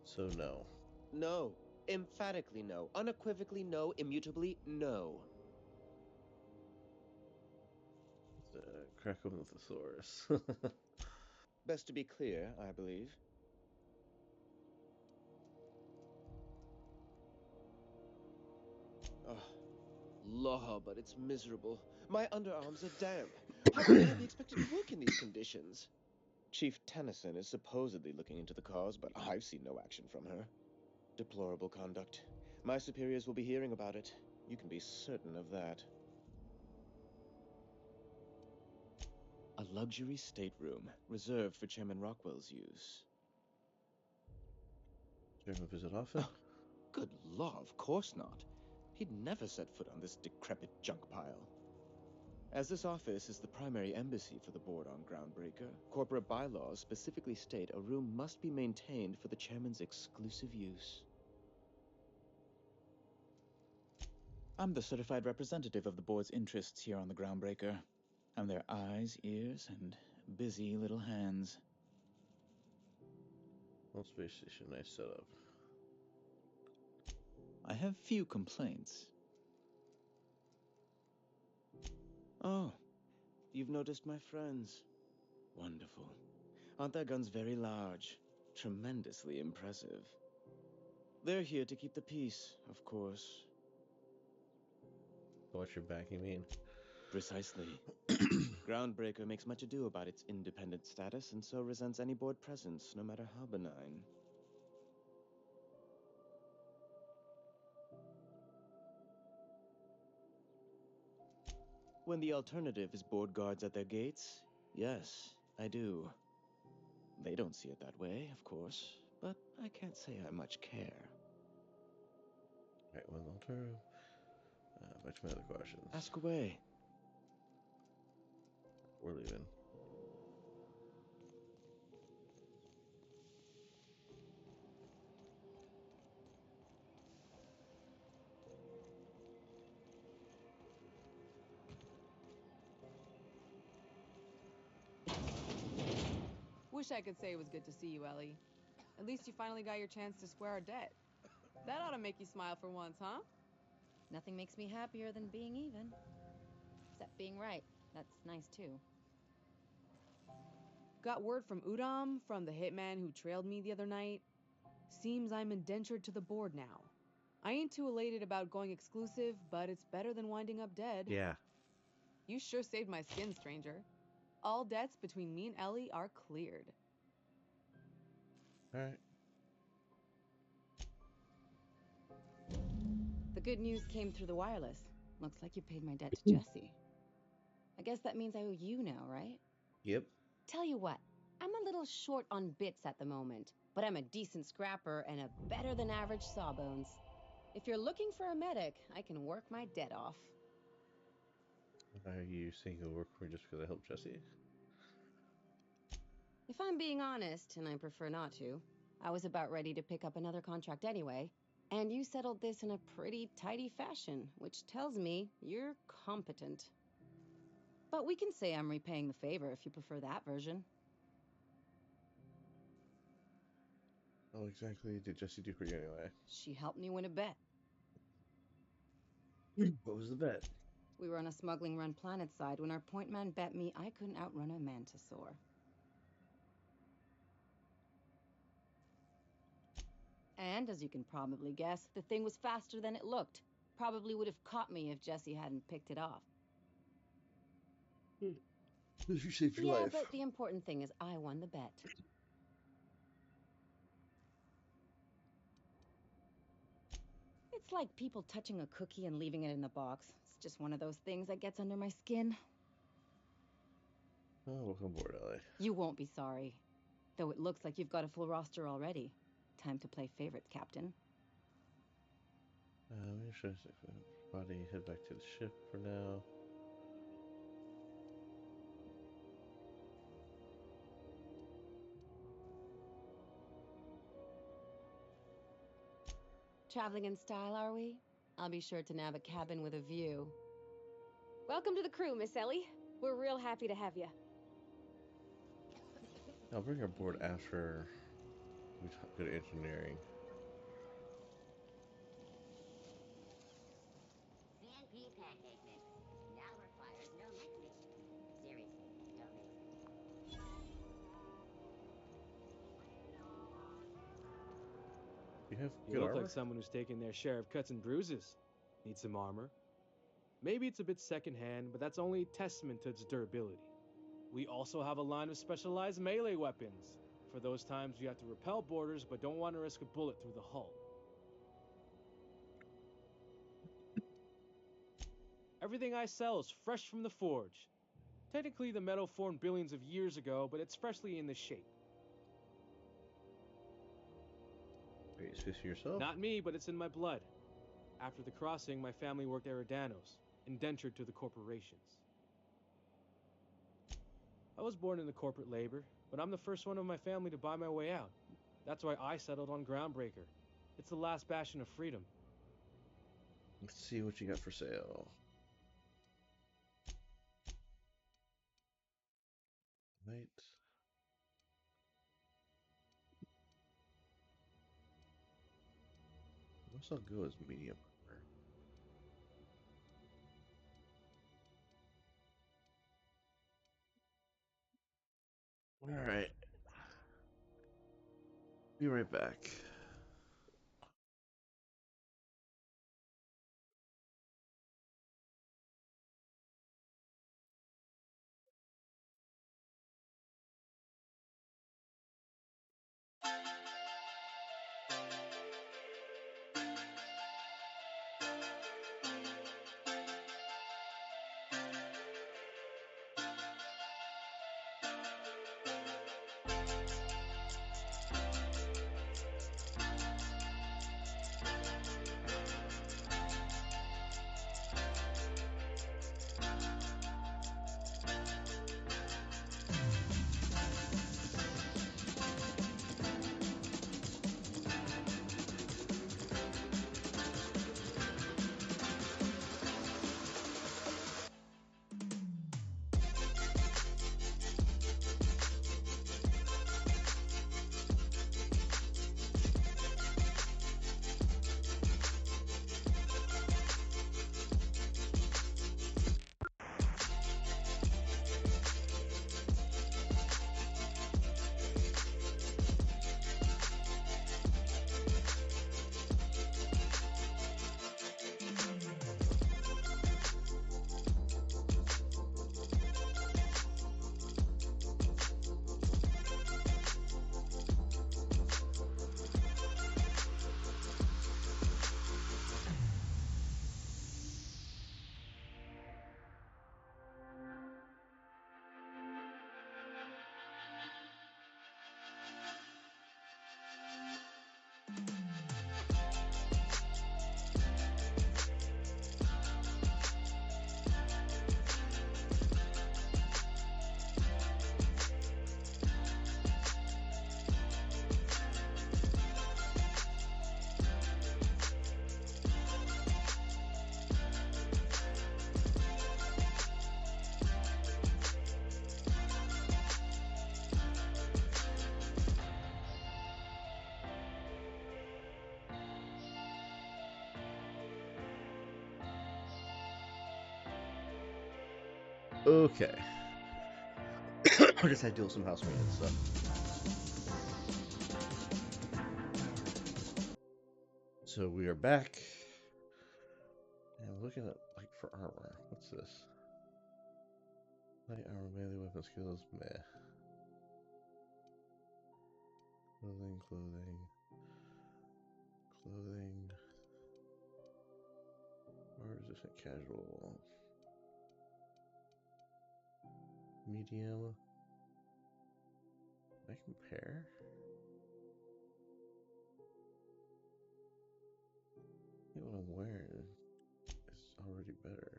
So no. No. Emphatically no. Unequivocally no. Immutably no. Crack open the thesaurus. Best to be clear, I believe. Oh, law, but it's miserable. My underarms are damp. How can I be expected to work in these conditions? Chief Tennyson is supposedly looking into the cause, but I've seen no action from her. Deplorable conduct. My superiors will be hearing about it. You can be certain of that. A luxury stateroom, reserved for Chairman Rockwell's use. Chairman visit often? Oh, good law, of course not. He'd never set foot on this decrepit junk pile. As this office is the primary embassy for the board on Groundbreaker, corporate bylaws specifically state a room must be maintained for the chairman's exclusive use. I'm the certified representative of the board's interests here on the Groundbreaker. I'm their eyes, ears, and busy little hands. Well, space station, nice setup. I have few complaints. Oh, you've noticed my friends. Wonderful. Aren't their guns very large? Tremendously impressive. They're here to keep the peace, of course. Watch your back, you mean? Precisely. Groundbreaker makes much ado about its independent status and so resents any board presence, no matter how benign. When the alternative is board guards at their gates, yes, I do. They don't see it that way, of course, but I can't say I much care. Right, one alternative. Back to my other questions. Ask away. We're leaving. Wish I could say it was good to see you, Ellie. At least you finally got your chance to square our debt. That ought to make you smile for once, huh? Nothing makes me happier than being even. Except being right. That's nice, too. Got word from Udom, from the hitman who trailed me the other night. Seems I'm indentured to the board now. I ain't too elated about going exclusive, but it's better than winding up dead. Yeah. You sure saved my skin, stranger. All debts between me and Ellie are cleared. Alright. The good news came through the wireless. Looks like you paid my debt to Jesse. I guess that means I owe you now, right? Yep. Tell you what, I'm a little short on bits at the moment, but I'm a decent scrapper and a better than average sawbones. If you're looking for a medic, I can work my debt off. Are you saying you'll work for me just because I helped Jesse? If I'm being honest, and I prefer not to, I was about ready to pick up another contract anyway, and you settled this in a pretty tidy fashion, which tells me you're competent. But we can say I'm repaying the favor if you prefer that version. What exactly did Jesse do for you anyway? She helped me win a bet. What was the bet? We were on a smuggling run planet side when our point man bet me I couldn't outrun a mantisaur. And, as you can probably guess, the thing was faster than it looked. Probably would have caught me if Jesse hadn't picked it off. You saved your life. Yeah, but the important thing is I won the bet. It's like people touching a cookie and leaving it in the box. It's just one of those things that gets under my skin. Oh, welcome aboard, Ellie. You won't be sorry. Though it looks like you've got a full roster already. Time to play favorites, Captain. Make sure body head back to the ship for now. Traveling in style, are we? I'll be sure to nab a cabin with a view. Welcome to the crew, Miss Ellie. We're real happy to have you. I'll bring her aboard after we go to engineering. CNP pancake mix now requires no mixing. Seriously, don't mix it. You have You good look armor? like someone who's taken their share of cuts and bruises. Need some armor? Maybe it's a bit secondhand, but that's only a testament to its durability. We also have a line of specialized melee weapons, for those times you have to repel boarders but don't want to risk a bullet through the hull. Everything I sell is fresh from the forge. Technically, the metal formed billions of years ago, but it's freshly in this shape. Wait, is this yourself? Not me, but it's in my blood. After the crossing, my family worked Eridanos, indentured to the corporations. I was born into corporate labor, but I'm the first one of my family to buy my way out. That's why I settled on Groundbreaker. It's the last bastion of freedom. Let's see what you got for sale. Right. What's all go as medium armor. Alright. Be right back. Okay. I guess I do some house maintenance stuff. So we are back. And I'm looking at, like, for armor. What's this? Light armor, melee weapon skills, meh. Clothing. More resistant casual. Medium. Can I compare? I think what I'm wearing is already better.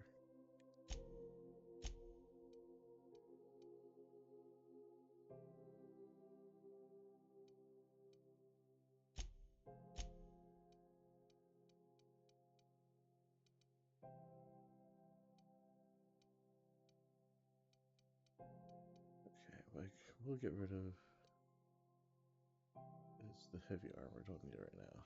Okay, like, we'll get rid of it's the heavy armor, don't need it right now.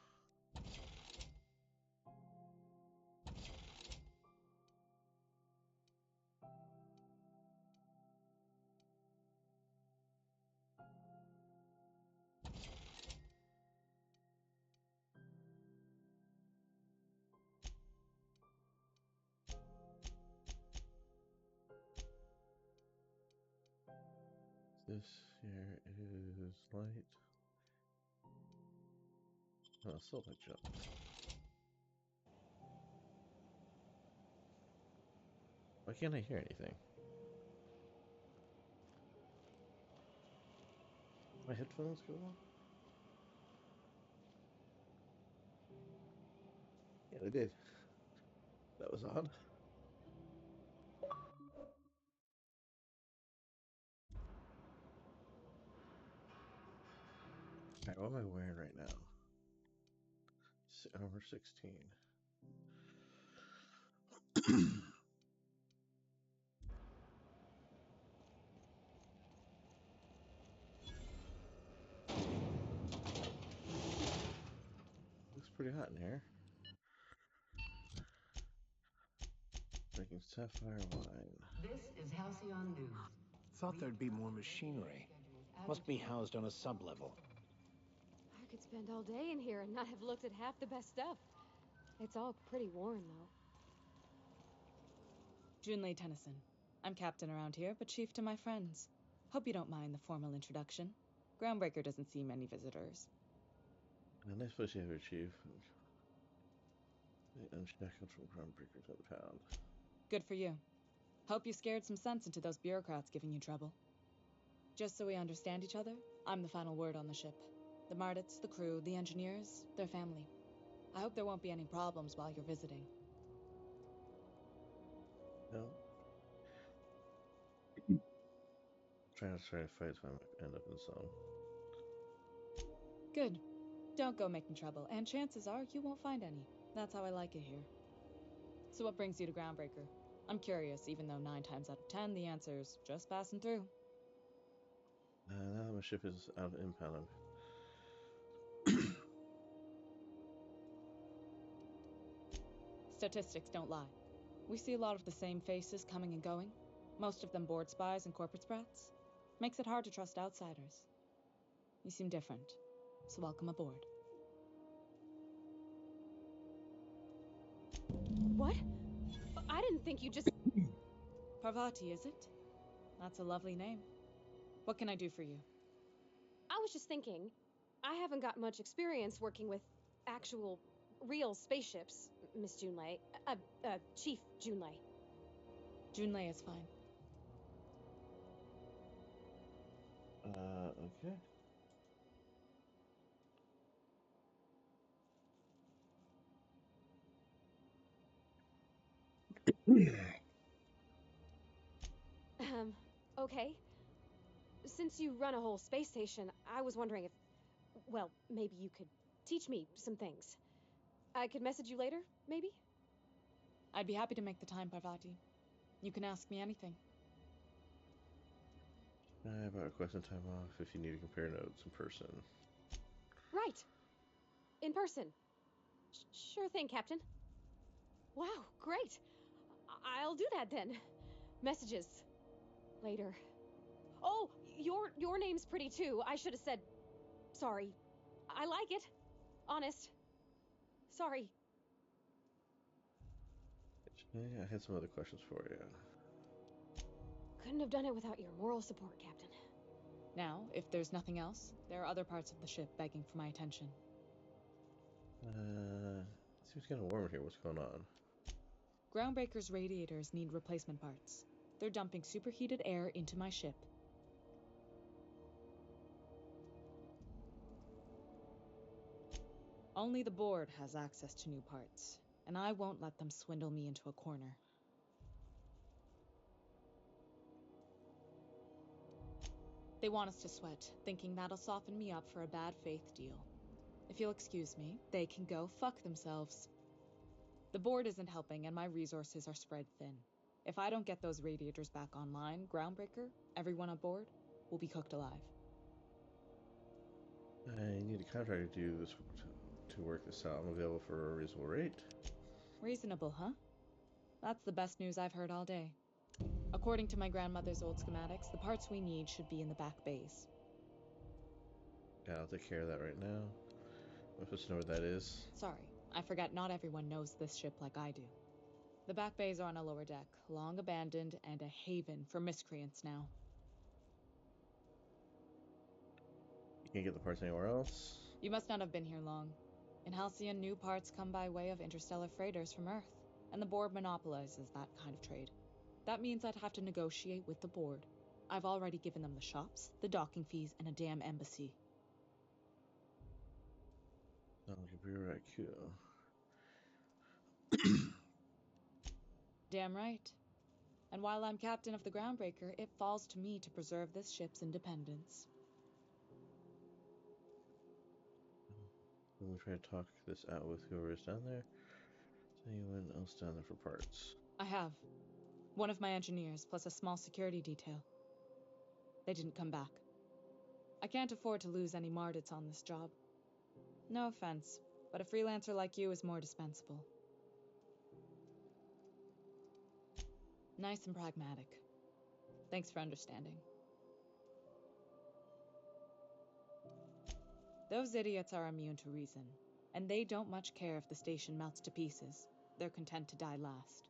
This here is light. Oh, still my jump. Why can't I hear anything? My headphones go on? Yeah, they did. That was odd. Alright, what am I wearing right now? Armor 16. Looks pretty hot in here. Drinking sapphire wine. This is Halcyon News. Thought there'd be more machinery. Must be housed on a sub-level. I could spend all day in here and not have looked at half the best stuff. It's all pretty worn, though. Junlei Tennyson. I'm captain around here, but chief to my friends. Hope you don't mind the formal introduction. Groundbreaker doesn't see many visitors. A nice place you have here, Chief. Unshackled from Groundbreaker to the pound. Good for you. Hope you scared some sense into those bureaucrats giving you trouble. Just so we understand each other, I'm the final word on the ship. The Mardits, the crew, the engineers, their family. I hope there won't be any problems while you're visiting. No. Trying to fight so I might end up in some. Good. Don't go making trouble, and chances are you won't find any. That's how I like it here. So what brings you to Groundbreaker? I'm curious, even though 9 times out of 10 the answer's just passing through. Now that my ship is out of impound, Statistics don't lie. We see a lot of the same faces coming and going, most of them board spies and corporate sprats. Makes it hard to trust outsiders. You seem different, so welcome aboard. What? I didn't think you just... Parvati, is it? That's a lovely name. What can I do for you? I was just thinking, I haven't got much experience working with actual, real spaceships, Miss Junlei. Chief Junlei. Junlei is fine. okay. Okay. Since you run a whole space station, I was wondering if, well, maybe you could teach me some things. I could message you later, maybe? I'd be happy to make the time, Parvati. You can ask me anything. About requesting time off if you need to compare notes in person. Right. In person. Sure thing, Captain. Wow, great. I'll do that then. Messages. Later. Oh, your name's pretty too. I should have said sorry. I like it. Honest. Sorry. I had some other questions for you. Couldn't have done it without your moral support, Captain. Now, if there's nothing else, there are other parts of the ship begging for my attention. It seems kind of warm here. What's going on? Groundbreaker's radiators need replacement parts. They're dumping superheated air into my ship. Only the board has access to new parts, and I won't let them swindle me into a corner. They want us to sweat, thinking that'll soften me up for a bad faith deal. If you'll excuse me, they can go fuck themselves. The board isn't helping, and my resources are spread thin. If I don't get those radiators back online, Groundbreaker, everyone on board, will be cooked alive. I need a contractor to do this to work this out. I'm available for a reasonable rate. Reasonable, huh? That's the best news I've heard all day. According to my grandmother's old schematics, the parts we need should be in the back bays. Yeah, I'll take care of that right now. I'm supposed to know where that is. Sorry, I forgot not everyone knows this ship like I do. The back bays are on a lower deck, long abandoned and a haven for miscreants now. You can't get the parts anywhere else? You must not have been here long. In Halcyon, new parts come by way of interstellar freighters from Earth, and the board monopolizes that kind of trade. That means I'd have to negotiate with the board. I've already given them the shops, the docking fees, and a damn embassy. Sounds like a bureaucrat. Damn right. And while I'm captain of the Groundbreaker, it falls to me to preserve this ship's independence. We'll try to talk this out with whoever is down there. Is anyone else down there for parts? I have. One of my engineers, plus a small security detail. They didn't come back. I can't afford to lose any Mardits on this job. No offense, but a freelancer like you is more dispensable. Nice and pragmatic. Thanks for understanding. Those idiots are immune to reason, and they don't much care if the station melts to pieces. They're content to die last.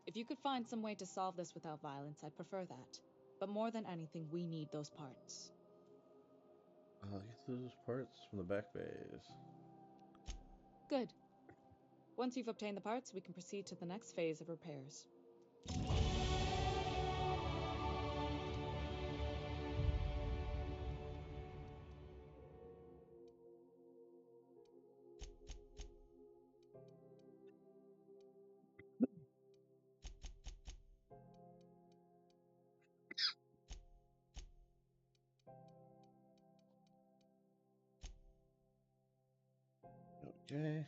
If you could find some way to solve this without violence, I'd prefer that. But more than anything, we need those parts. I'll get those parts from the back bays. Good. Once you've obtained the parts, we can proceed to the next phase of repairs. Okay.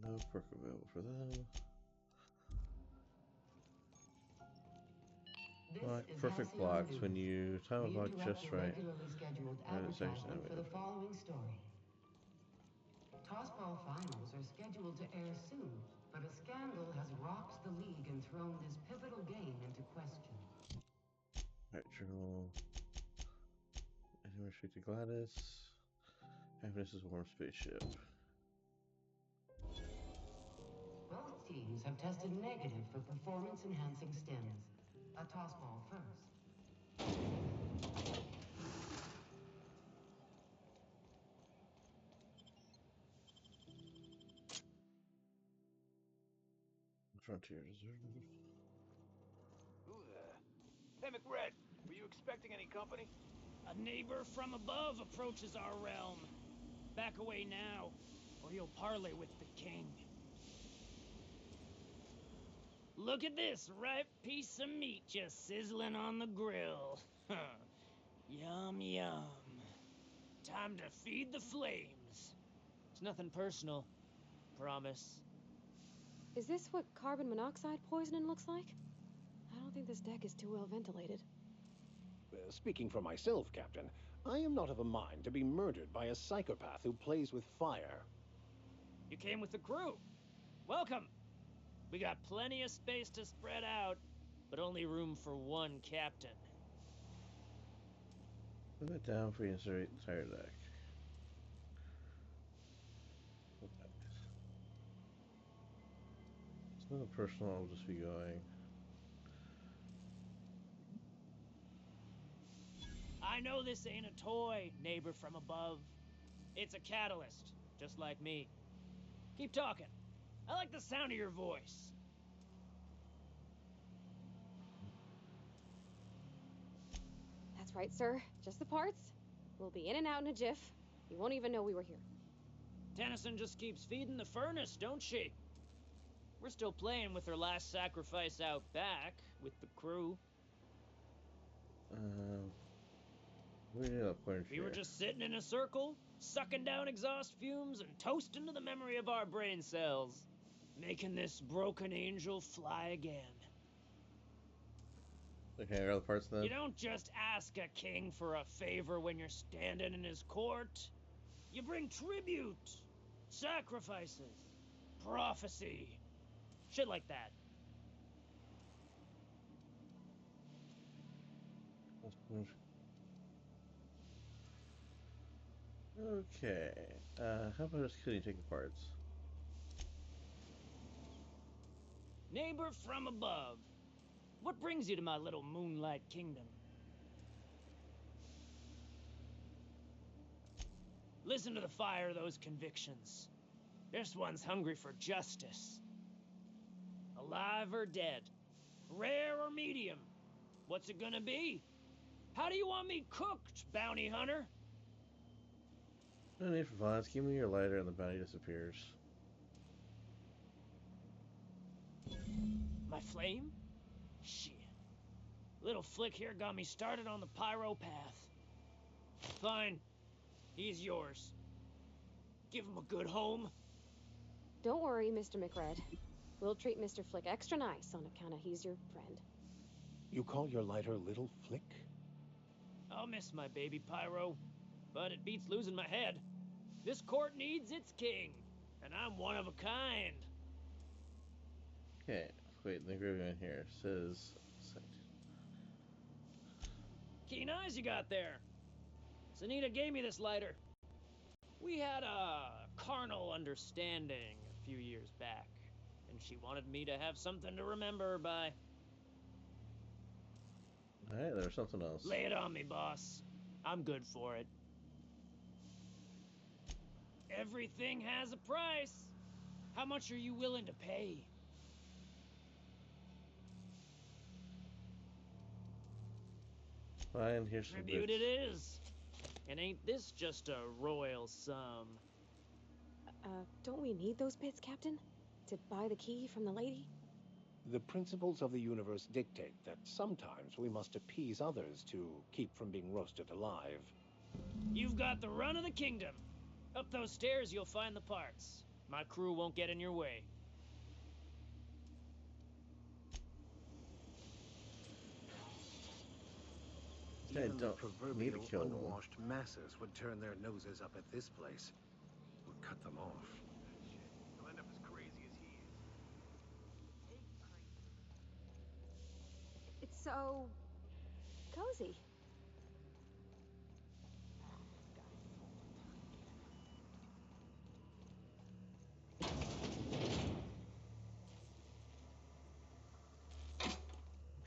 No perk available for them. Like perfect blocks when you time a block just right. For the following story. Tossball finals are scheduled to air soon, but a scandal has rocked the league and thrown this pivotal game into question. Alright, journal. Anywhere straight to Gladys. Happiness is warm spaceship. Both teams have tested negative for performance-enhancing stims. A tossball first. Frontier deserted. Who the? Hey, McRed, were you expecting any company? A neighbor from above approaches our realm. Back away now, or he'll parley with the king. Look at this ripe piece of meat just sizzling on the grill. Yum, yum. Time to feed the flames. It's nothing personal. Promise. Is this what carbon monoxide poisoning looks like? I don't think this deck is too well ventilated. Speaking for myself, Captain, I am not of a mind to be murdered by a psychopath who plays with fire. You came with the crew. Welcome. We got plenty of space to spread out, but only room for one captain. Put that down for the entire deck. It's not personal, I'll just be going. I know this ain't a toy, neighbor from above. It's a catalyst, just like me. Keep talking. I like the sound of your voice. That's right, sir. Just the parts. We'll be in and out in a jiff. You won't even know we were here. Tennyson just keeps feeding the furnace, don't she? We're still playing with her last sacrifice out back, with the crew. We were just sitting in a circle, sucking down exhaust fumes and toasting to the memory of our brain cells, making this broken angel fly again. Okay, I got the parts then. You don't just ask a king for a favor when you're standing in his court. You bring tribute, sacrifices, prophecy, shit like that. Okay, how about just killing take the parts? Neighbor from above, what brings you to my little moonlight kingdom? Listen to the fire of those convictions. This one's hungry for justice. Alive or dead? Rare or medium? What's it gonna be? How do you want me cooked, bounty hunter? No need for violence. Give me your lighter and the bounty disappears. My flame? Shit. Little Flick here got me started on the pyro path. Fine. He's yours. Give him a good home. Don't worry, Mr. McRed. We'll treat Mr. Flick extra nice on account of he's your friend. You call your lighter Little Flick? I'll miss my baby pyro, but it beats losing my head. This court needs its king, and I'm one of a kind. Okay, wait, the engraving in here says... Keen eyes you got there. Sunita gave me this lighter. We had a carnal understanding a few years back, and she wanted me to have something to remember her by. Alright, there's something else. Lay it on me, boss. I'm good for it. Everything has a price. How much are you willing to pay? Fine, here's some Tribute bits. it is. And ain't this just a royal sum? Don't we need those bits, Captain? To buy the key from the lady? The principles of the universe dictate that sometimes we must appease others to keep from being roasted alive. You've got the run of the kingdom. Up those stairs, you'll find the parts. My crew won't get in your way. Even the need proverbial to kill them. unwashed masses would turn their noses up at this place. We'll cut them off. You'll end up as crazy as he is. It's so... cozy.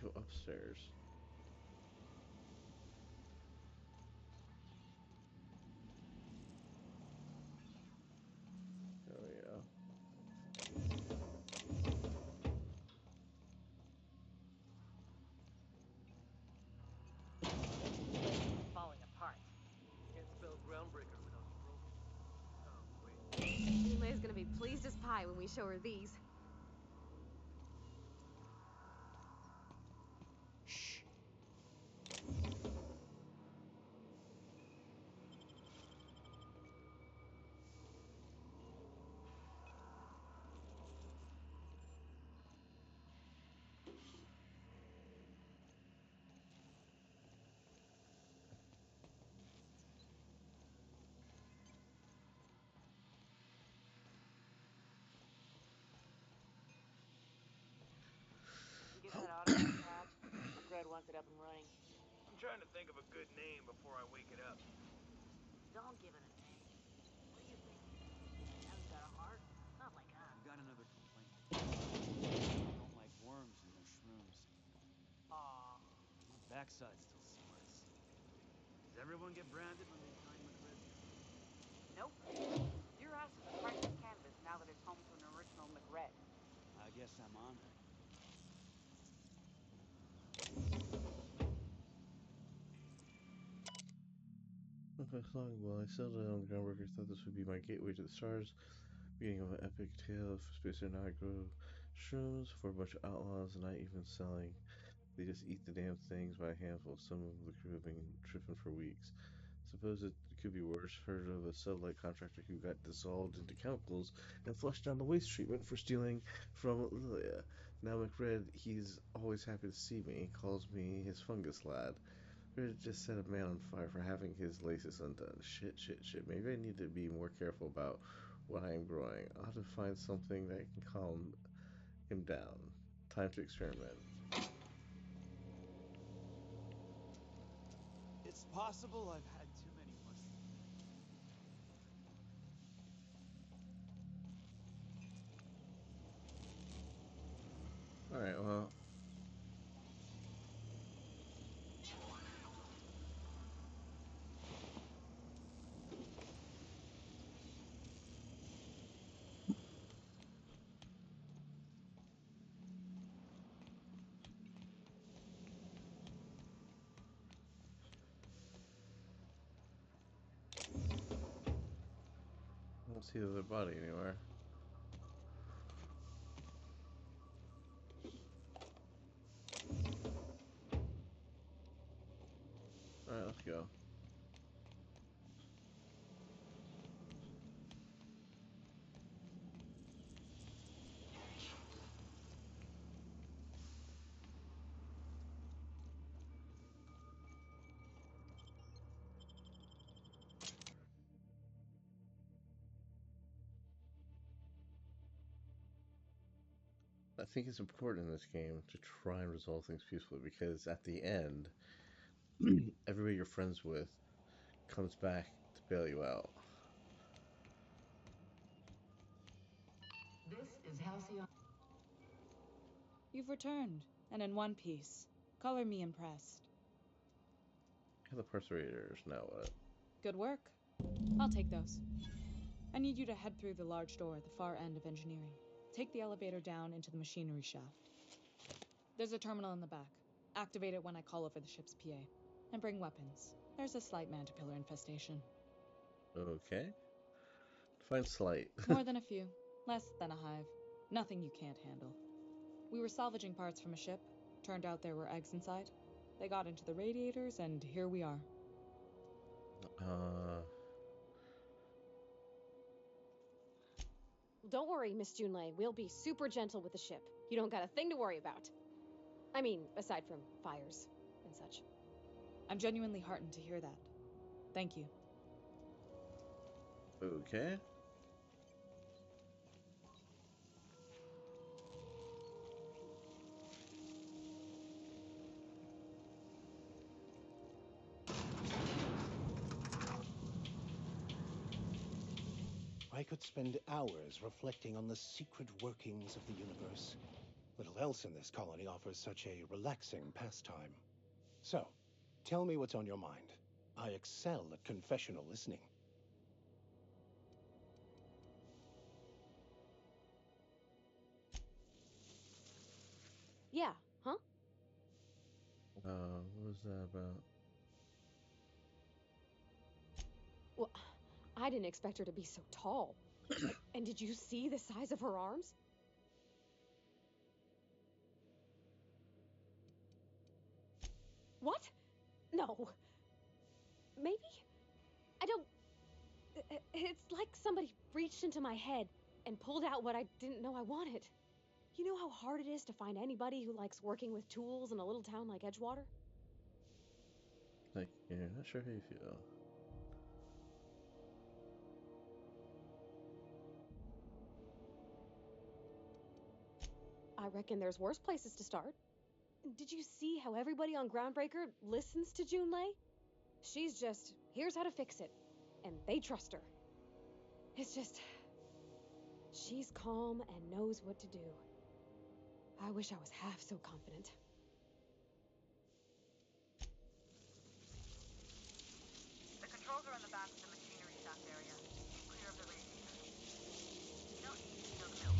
Go upstairs. Oh yeah. Falling apart. Can't spell groundbreaker without broken. Oh, wait. Ela's gonna be pleased as pie when we show her these. wants it up and running. I'm trying to think of a good name before I wake it up. Don't give it a name. What do you think? Hasn't got a heart? Not like us. I've got another complaint. Don't like worms in their shrooms. Aw. My backside still smarts. Does everyone get branded when they join McRed? Nope. Your house is a precious canvas now that it's home to an original McRed. I guess I'm honored. Okay, so well, I settled down on the Groundbreaker. Thought this would be my gateway to the stars, beginning of an epic tale of space and I grow shrooms for a bunch of outlaws, and not even selling. They just eat the damn things by a handful. Some of the crew have been tripping for weeks. Suppose it could be worse. Heard of a satellite contractor who got dissolved into chemicals and flushed down the waste treatment for stealing from Lilia. Now McRed, he's always happy to see me, calls me his fungus lad. McRed just set a man on fire for having his laces undone. Shit. Maybe I need to be more careful about what I am growing. I ought to find something that can calm him down. Time to experiment. It's possible I've had too many mushrooms. Alright, well. I don't see the body anywhere. Alright, let's go. I think it's important in this game to try and resolve things peacefully, because at the end, everybody you're friends with comes back to bail you out. This is Halcyon. You've returned, and in one piece. Color me impressed. Yeah, the persuaders, now what? Good work. I'll take those. I need you to head through the large door at the far end of engineering. Take the elevator down into the machinery shaft. There's a terminal in the back. Activate it when I call over the ship's PA. And bring weapons. There's a slight mantipillar infestation. Okay. Define slight. More than a few. Less than a hive. Nothing you can't handle. We were salvaging parts from a ship. Turned out there were eggs inside. They got into the radiators, and here we are. Don't worry, Miss Junlei. We'll be super gentle with the ship. You don't got a thing to worry about. I mean, aside from fires and such. I'm genuinely heartened to hear that. Thank you. Okay. I could spend hours reflecting on the secret workings of the universe. Little else in this colony offers such a relaxing pastime. So, tell me what's on your mind. I excel at confessional listening. Yeah, huh? What was that about? Well, I didn't expect her to be so tall. And did you see the size of her arms? What? No. Maybe? I don't... It's like somebody reached into my head and pulled out what I didn't know I wanted. You know how hard it is to find anybody who likes working with tools in a little town like Edgewater? Like, you're not sure how you feel. I reckon there's worse places to start. Did you see how everybody on Groundbreaker listens to Junlei? She's just, here's how to fix it. And they trust her. It's just, she's calm and knows what to do. I wish I was half so confident. The controls are in the back of the machinery shaft area. Clear of the radiator. Don't need to kill the mill.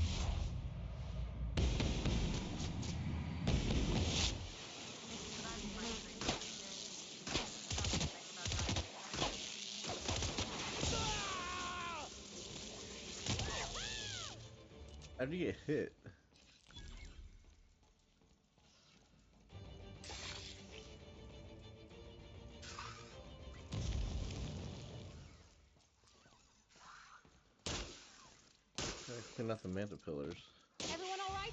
How do you get hit? Clean out the manta pillars. Everyone all right?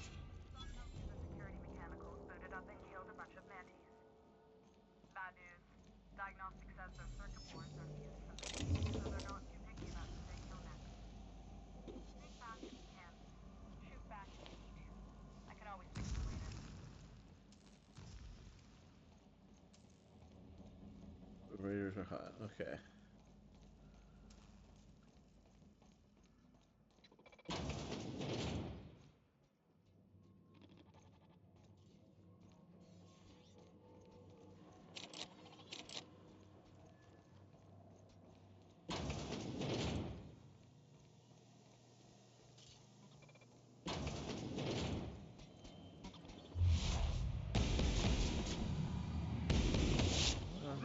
The security mechanicals booted up and killed a bunch of mantis. Bad news. Diagnostic says their circuit boards are fused from the so they're not too picky about who they kill next. Think fast if you can. Shoot back if you need to. I can always fix it later. The raiders are hot. Okay.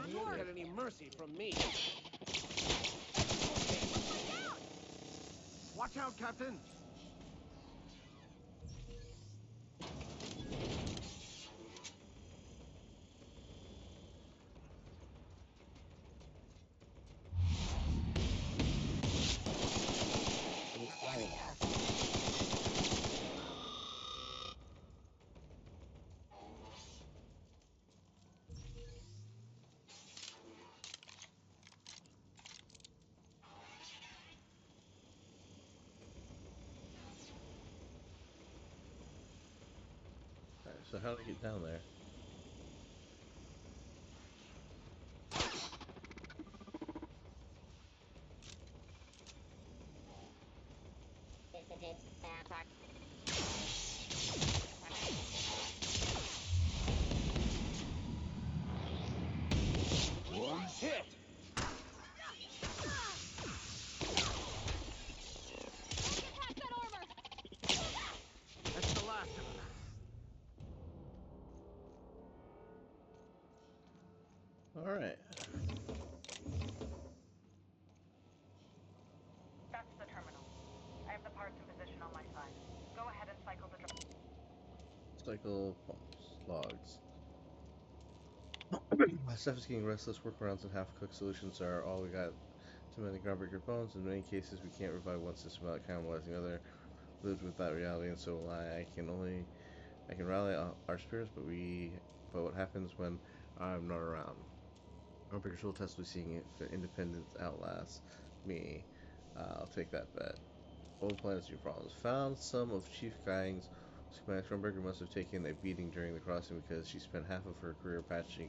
You won't get any mercy from me. Watch out, Captain! Alright, so how do I get down there? Hit! That's the last of them. Alright. That's the terminal. I have the parts in position on my side. Go ahead and cycle the Cycle pumps, logs. My stuff is getting restless. Workarounds and half-cooked solutions are all we got to mend the Groundbreaker bones. In many cases, we can't revive one system without cannibalizing other. Lived with that reality, and so will I. I can rally our spirits, but what happens when I'm not around? Groundbreaker's will test with seeing if independence outlasts me. I'll take that bet. Old planets, new problems. Found some of Chief Guying's schematics. Groundbreaker must have taken a beating during the crossing because she spent half of her career patching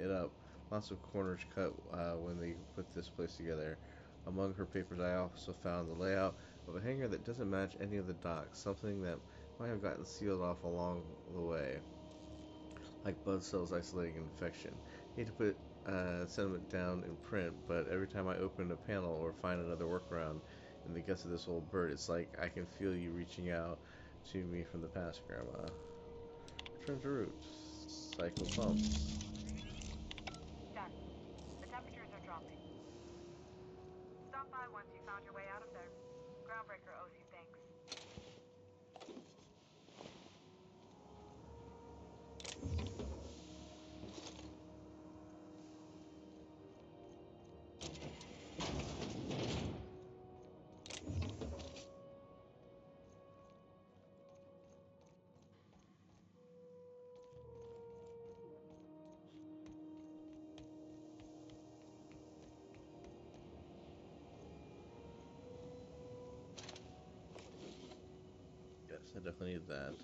it up. Lots of corners cut when they put this place together. Among her papers, I also found the layout of a hangar that doesn't match any of the docks, something that might have gotten sealed off along the way, like blood cells isolating infection. Hate to put sentiment down in print, but every time I open a panel or find another workaround in the guts of this old bird, it's like I can feel you reaching out to me from the past, Grandma. Return to roots. Cycle pumps. Done. The temperatures are dropping. Stop by once you found your way out of there. Groundbreaker owes you thanks. Yes, I definitely need that.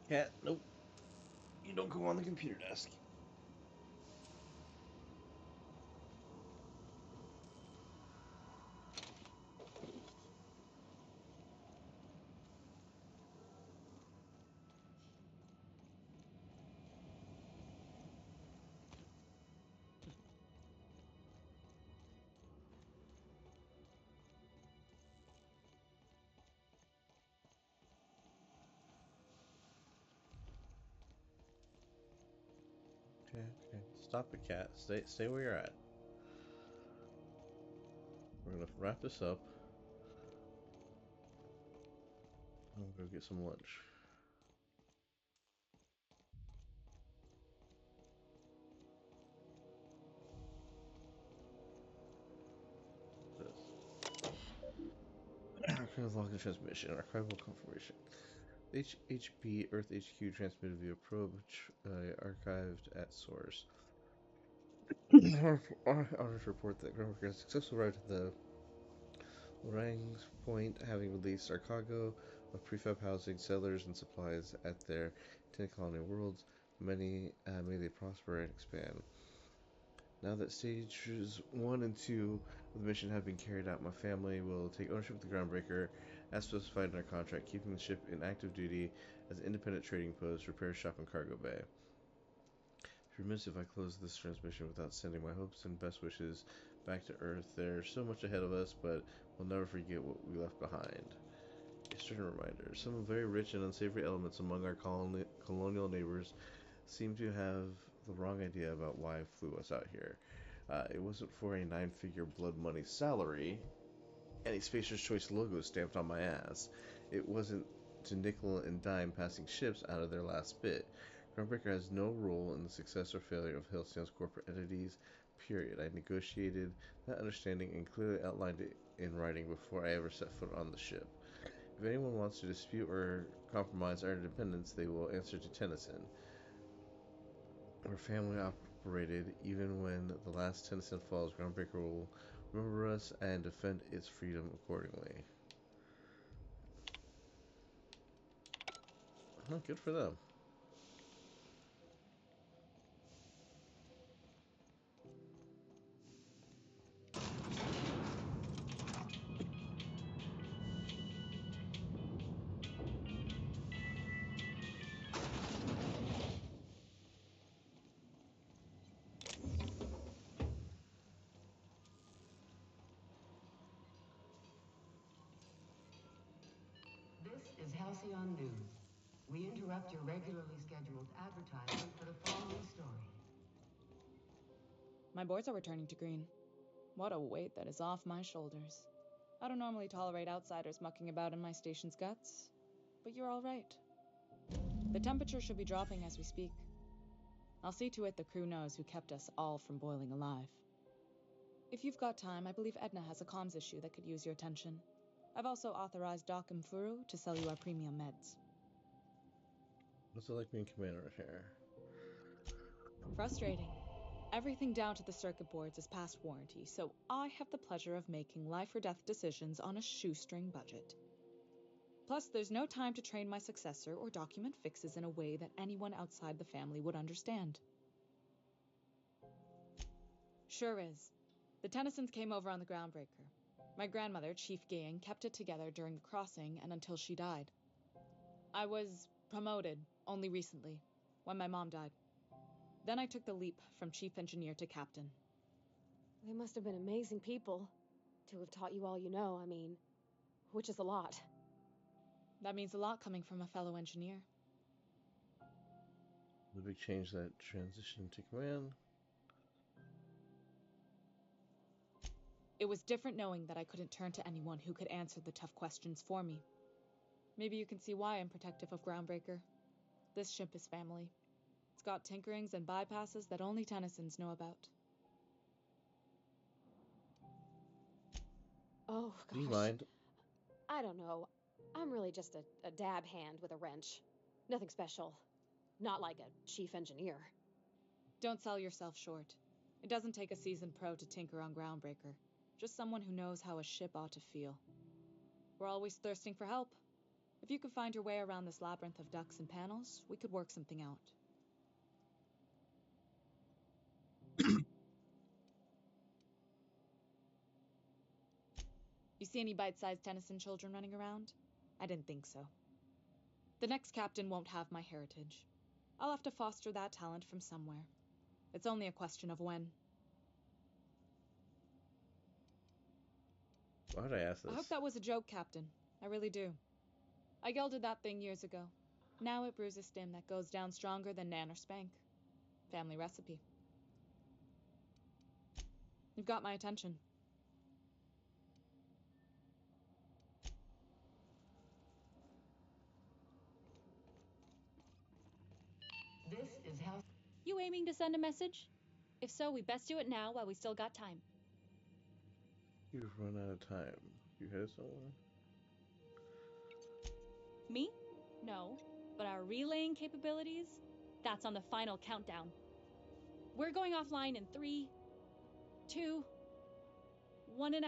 Cat, nope. You don't go on the computer desk. Okay, okay. Stop it, Cat. Stay where you're at. We're gonna wrap this up. I'm gonna go get some lunch. Archive log the transmission. Archival confirmation. HB Earth HQ transmitted via probe archived at source. Honors report that Groundbreaker has successfully arrived at the Orang's Point, having released our cargo of prefab housing, settlers, and supplies at their 10 colony worlds. May they prosper and expand. Now that stages 1 and 2 of the mission have been carried out, my family will take ownership of the Groundbreaker as specified in our contract, keeping the ship in active duty as an independent trading post, repair shop, and cargo bay. Remiss if I close this transmission without sending my hopes and best wishes back to Earth. There's so much ahead of us, but we'll never forget what we left behind. A certain reminder. Some very rich and unsavory elements among our colonial neighbors seem to have the wrong idea about why I flew us out here. It wasn't for a 9-figure blood money salary and a Spacer's Choice logo stamped on my ass. It wasn't to nickel and dime passing ships out of their last bit. Groundbreaker has no role in the success or failure of Halcyon's corporate entities, period. I negotiated that understanding and clearly outlined it in writing before I ever set foot on the ship. If anyone wants to dispute or compromise our independence, they will answer to Tennyson. We're family operated. Even when the last Tennyson falls, Groundbreaker will remember us and defend its freedom accordingly. Well, good for them. This is Halcyon News. We interrupt your regularly scheduled advertisement for the following story. My boards are returning to green. What a weight that is off my shoulders. I don't normally tolerate outsiders mucking about in my station's guts, but you're all right. The temperature should be dropping as we speak. I'll see to it the crew knows who kept us all from boiling alive. If you've got time, I believe Edna has a comms issue that could use your attention. I've also authorized Doc and Furu to sell you our premium meds. What's it like being commander here? Frustrating. Everything down to the circuit boards is past warranty, so I have the pleasure of making life or death decisions on a shoestring budget. Plus, there's no time to train my successor or document fixes in a way that anyone outside the family would understand. Sure is. The Tennysons came over on the Groundbreaker. My grandmother, Chief Gayan, kept it together during the crossing and until she died. I was promoted only recently, when my mom died. Then I took the leap from chief engineer to captain. They must have been amazing people to have taught you all you know, which is a lot. That means a lot coming from a fellow engineer. The big change that transition to command. It was different knowing that I couldn't turn to anyone who could answer the tough questions for me. Maybe you can see why I'm protective of Groundbreaker. This ship is family. It's got tinkerings and bypasses that only Tennysons know about. Oh, gosh. Do you mind? I don't know. I'm really just a dab hand with a wrench. Nothing special. Not like a chief engineer. Don't sell yourself short. It doesn't take a seasoned pro to tinker on Groundbreaker. Just someone who knows how a ship ought to feel. We're always thirsting for help. If If you could find your way around this labyrinth of ducts and panels, we could work something out. You see any bite-sized Tennyson children running around? I didn't think so. The next captain won't have my heritage. I'll have to foster that talent from somewhere. It's only a question of when. Why would I ask this? I hope that was a joke, Captain. I really do. I gelded that thing years ago. Now it brews a stim that goes down stronger than Nan or Spank. Family recipe. You've got my attention. This is how... You aiming to send a message? If so, we best do it now while we still got time. You've run out of time. You hit someone? Me? No. But our relaying capabilities? That's on the final countdown. We're going offline in 3, 2, 1.5...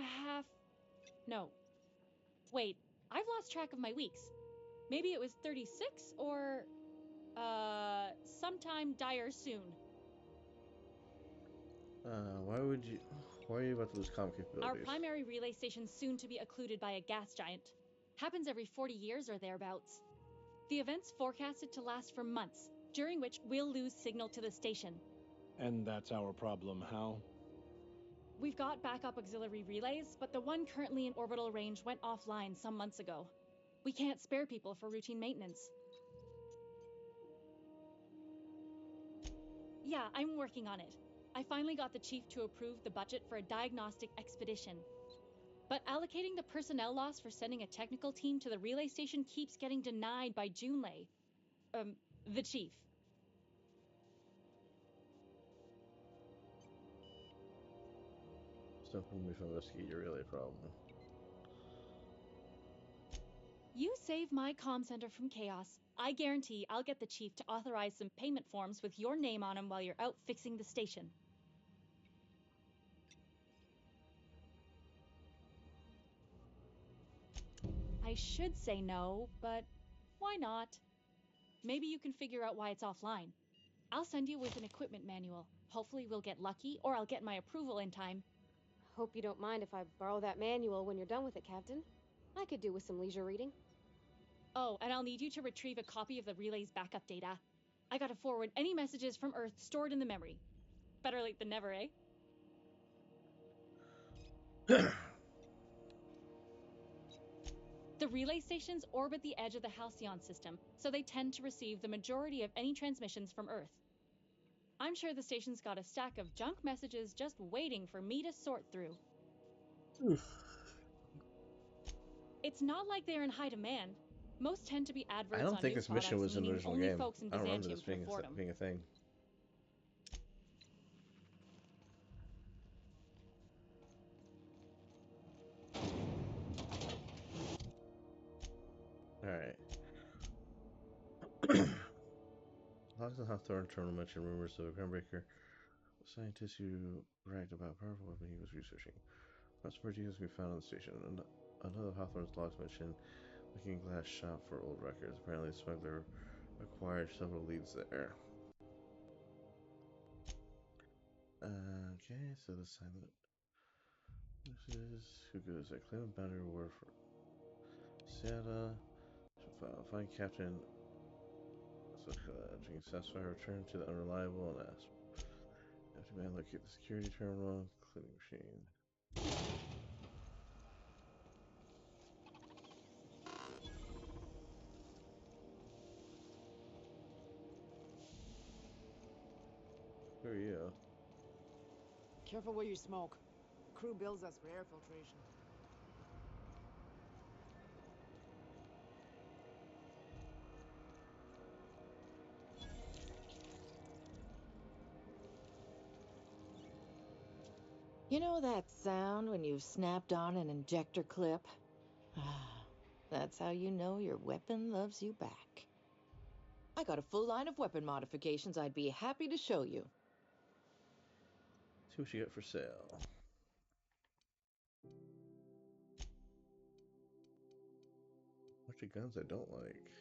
No. Wait, I've lost track of my weeks. Maybe it was 36 or... sometime dire soon. Why are you about to lose comm capabilities? Our primary relay station's soon to be occluded by a gas giant. Happens every 40 years or thereabouts. The event's forecasted to last for months, during which we'll lose signal to the station. And that's our problem, how? We've got backup auxiliary relays, but the one currently in orbital range went offline some months ago. We can't spare people for routine maintenance. Yeah, I'm working on it. I finally got the chief to approve the budget for a diagnostic expedition. But allocating the personnel loss for sending a technical team to the relay station keeps getting denied by Junlei. The chief. Stuff when we investigate your relay problem. You save my comm center from chaos. I guarantee I'll get the chief to authorize some payment forms with your name on them while you're out fixing the station. I should say no, but why not? Maybe you can figure out why it's offline. I'll send you with an equipment manual. Hopefully we'll get lucky, or I'll get my approval in time. Hope you don't mind if I borrow that manual when you're done with it, Captain. I could do with some leisure reading. Oh, and I'll need you to retrieve a copy of the relay's backup data. I gotta forward any messages from Earth stored in the memory. Better late than never, eh? The relay stations orbit the edge of the Halcyon system, so they tend to receive the majority of any transmissions from Earth. I'm sure the station's got a stack of junk messages just waiting for me to sort through. It's not like they're in high demand. Most tend to be adverts I don't on think new this mission was in the products, original only game. folks in I don't remember Byzantium this can afford 'em. being a thing. Alright. Logs and Hawthorne Terminal mentioned rumors of a groundbreaker scientist who bragged about a powerful weapon he was researching. Lots more details can be found on the station. Another Hawthorne's logs mentioned looking glass shop for old records. Apparently, the smuggler acquired several leads there. Okay, so the silent. This is who goes there? Claim a boundary war for Santa. Find Captain. So, drinking satisfy. Return to the Unreliable and ask. Empty man, locate the security terminal. Cleaning machine. Who are you? Careful where you smoke. Crew bills us for air filtration. You know that sound when you've snapped on an injector clip? That's how you know your weapon loves you back. I got a full line of weapon modifications I'd be happy to show you. See what you get for sale. bunch of guns I don't like.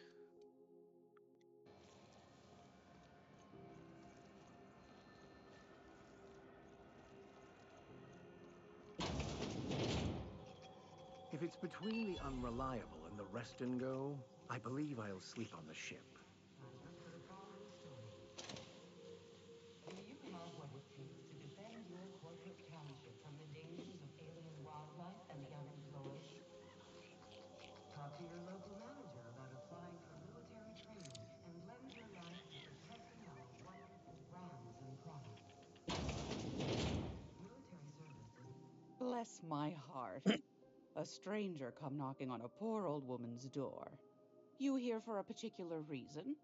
If it's between the Unreliable and the Rest and Go, I believe I'll sleep on the ship. Do you have what it takes to defend your corporate township from the dangers of alien wildlife and the unemployed? Talk to your local manager about applying for military training and lend your life to protecting our wonderful brands and products. Military service doesn't... Bless my heart. A stranger come knocking on a poor old woman's door. You here for a particular reason?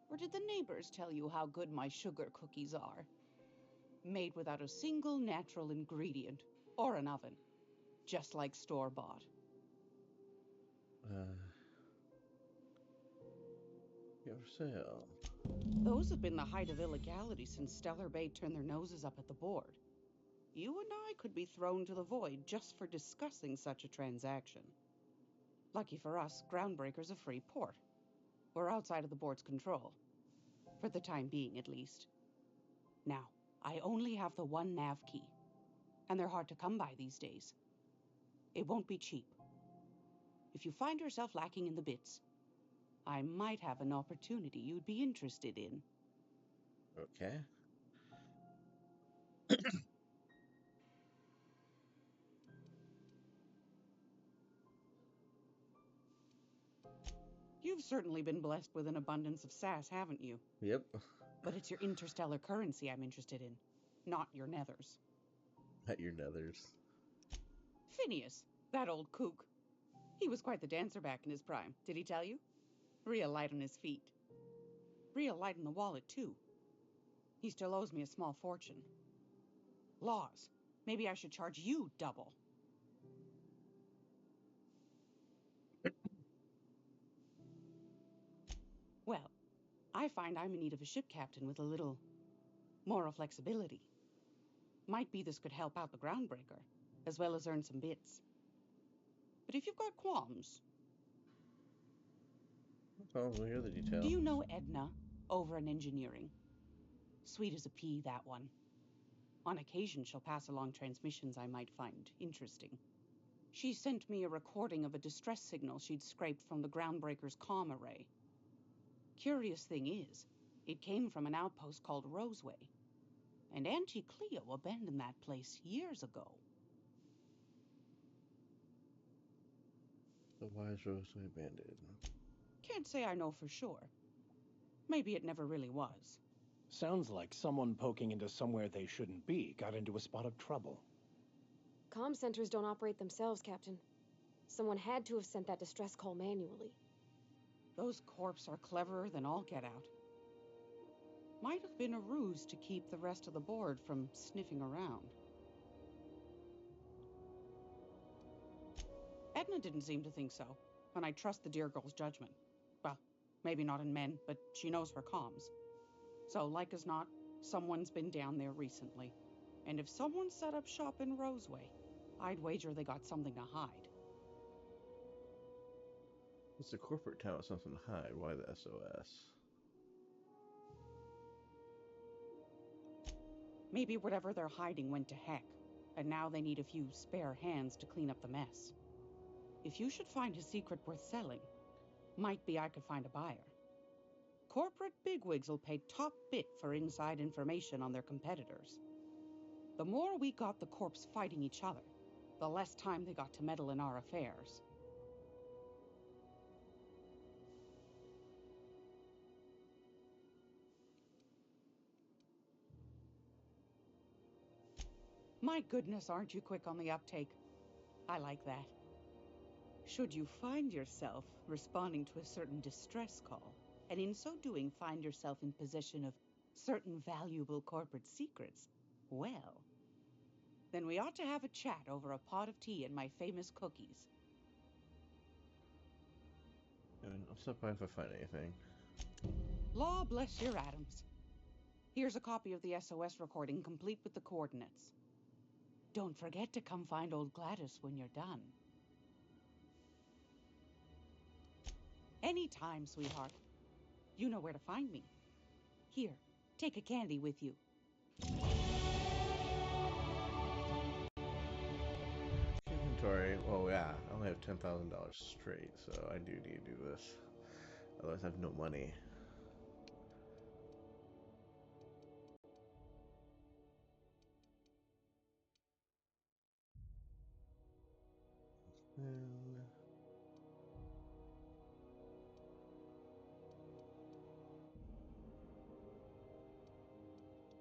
Or did the neighbors tell you how good my sugar cookies are? Made without a single natural ingredient or an oven. Just like store-bought. For sale. Those have been the height of illegality since Stellar Bay turned their noses up at the board. You and I could be thrown to the void just for discussing such a transaction. Lucky for us, Groundbreaker's a free port. We're outside of the board's control. For the time being, at least. Now, I only have the one nav key. And they're hard to come by these days. It won't be cheap. If you find yourself lacking in the bits, I might have an opportunity you'd be interested in. Okay. You've certainly been blessed with an abundance of sass, haven't you? Yep. But it's your interstellar currency I'm interested in, not your nethers. Not your nethers. Phineas, that old kook. He was quite the dancer back in his prime, did he tell you? Real light on his feet. Real light in the wallet, too. He still owes me a small fortune. Laws. Maybe I should charge you double. Well, I find I'm in need of a ship captain with a little moral flexibility. Might be this could help out the Groundbreaker, as well as earn some bits. But if you've got qualms... Oh, we'll hear the detail. Do you know Edna, over in engineering? Sweet as a pea, that one. On occasion, she'll pass along transmissions I might find interesting. She sent me a recording of a distress signal she'd scraped from the Groundbreaker's comm array. Curious thing is, it came from an outpost called Roseway. And Auntie Cleo abandoned that place years ago. So why is Roseway abandoned? Can't say I know for sure. Maybe it never really was. Sounds like someone poking into somewhere they shouldn't be got into a spot of trouble. Comm centers don't operate themselves, Captain. Someone had to have sent that distress call manually. Those corps are cleverer than all get out. Might have been a ruse to keep the rest of the board from sniffing around. Edna didn't seem to think so, and I trust the dear girl's judgment. Well, maybe not in men, but she knows her comms. So, like as not, someone's been down there recently. And if someone set up shop in Roseway, I'd wager they got something to hide. It's a corporate town with something to hide. Why the SOS? Maybe whatever they're hiding went to heck, and now they need a few spare hands to clean up the mess. If you should find a secret worth selling, might be I could find a buyer. Corporate bigwigs will pay top bit for inside information on their competitors. The more we got the corps fighting each other, the less time they got to meddle in our affairs. My goodness, aren't you quick on the uptake? I like that. Should you find yourself responding to a certain distress call, and in so doing find yourself in possession of certain valuable corporate secrets, well, then we ought to have a chat over a pot of tea and my famous cookies. I'll stop by if I find anything. Law bless your atoms. Here's a copy of the SOS recording complete with the coordinates. Don't forget to come find old Gladys when you're done. Anytime, sweetheart. You know where to find me. Here, take a candy with you. Inventory. Oh yeah, I only have $10,000 straight, so I do need to do this. Otherwise, I have no money.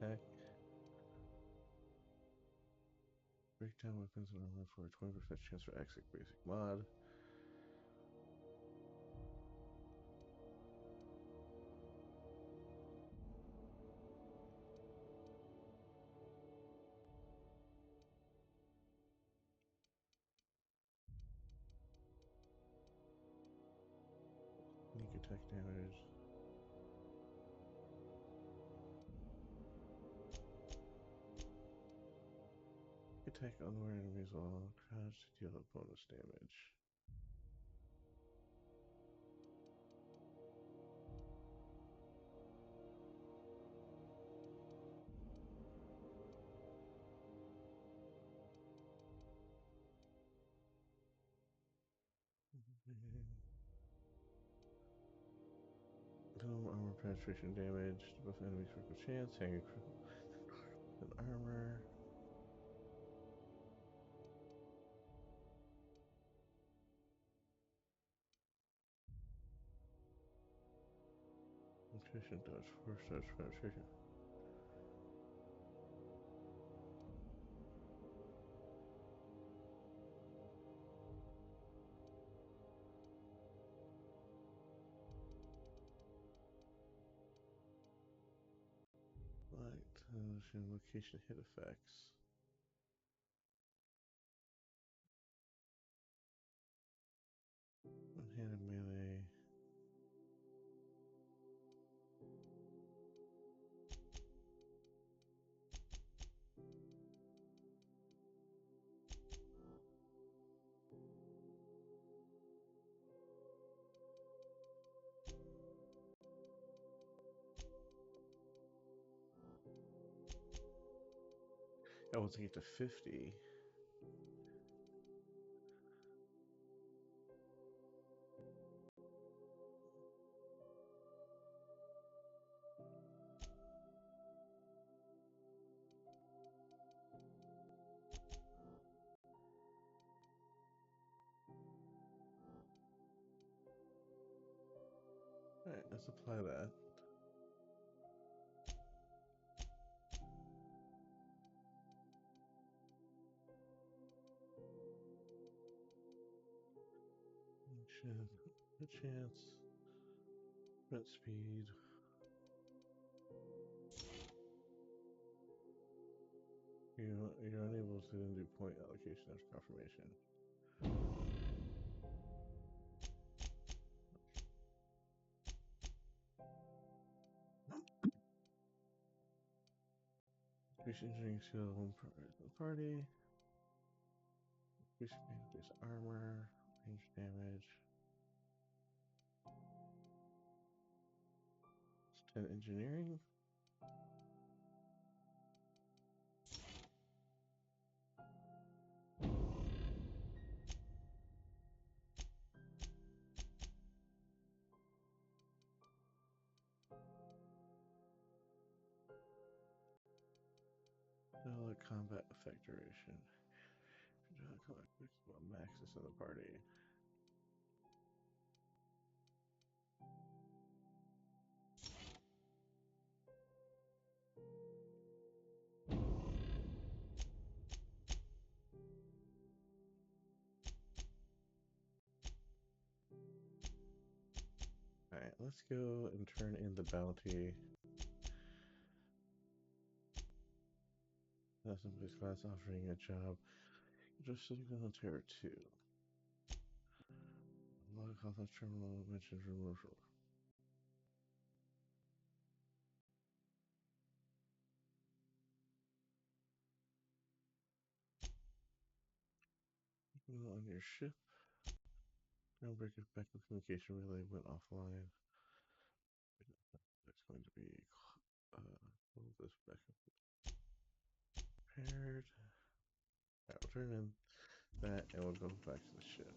Heck. Breakdown weapons and armor for a 20% chance for exit basic mod. Sneak attack damage. Attack unaware enemies while crouched to deal bonus damage. Minimum armor penetration damage. Buff enemies critical chance. Hanging and armor. Penetration dodge. Force dodge penetration. Light location hit effects. One-handed melee. I want to get to 50. Alright, let's apply that. A chance. Sprint speed. You're unable to then do point allocation after confirmation. Increase engineering skill party. Increase base armor, range damage. 10 engineering. Combat effect duration. Max this in the party. Alright, let's go and turn in the bounty. Somebody's class offering a job. Just sitting on Terror 2. Log off terminal mentioned removal. On your ship. Groundbreaker's backup communication relay went offline. It's going to be what was this backup? Prepared. Alright, we'll turn in that and we'll go back to the ship.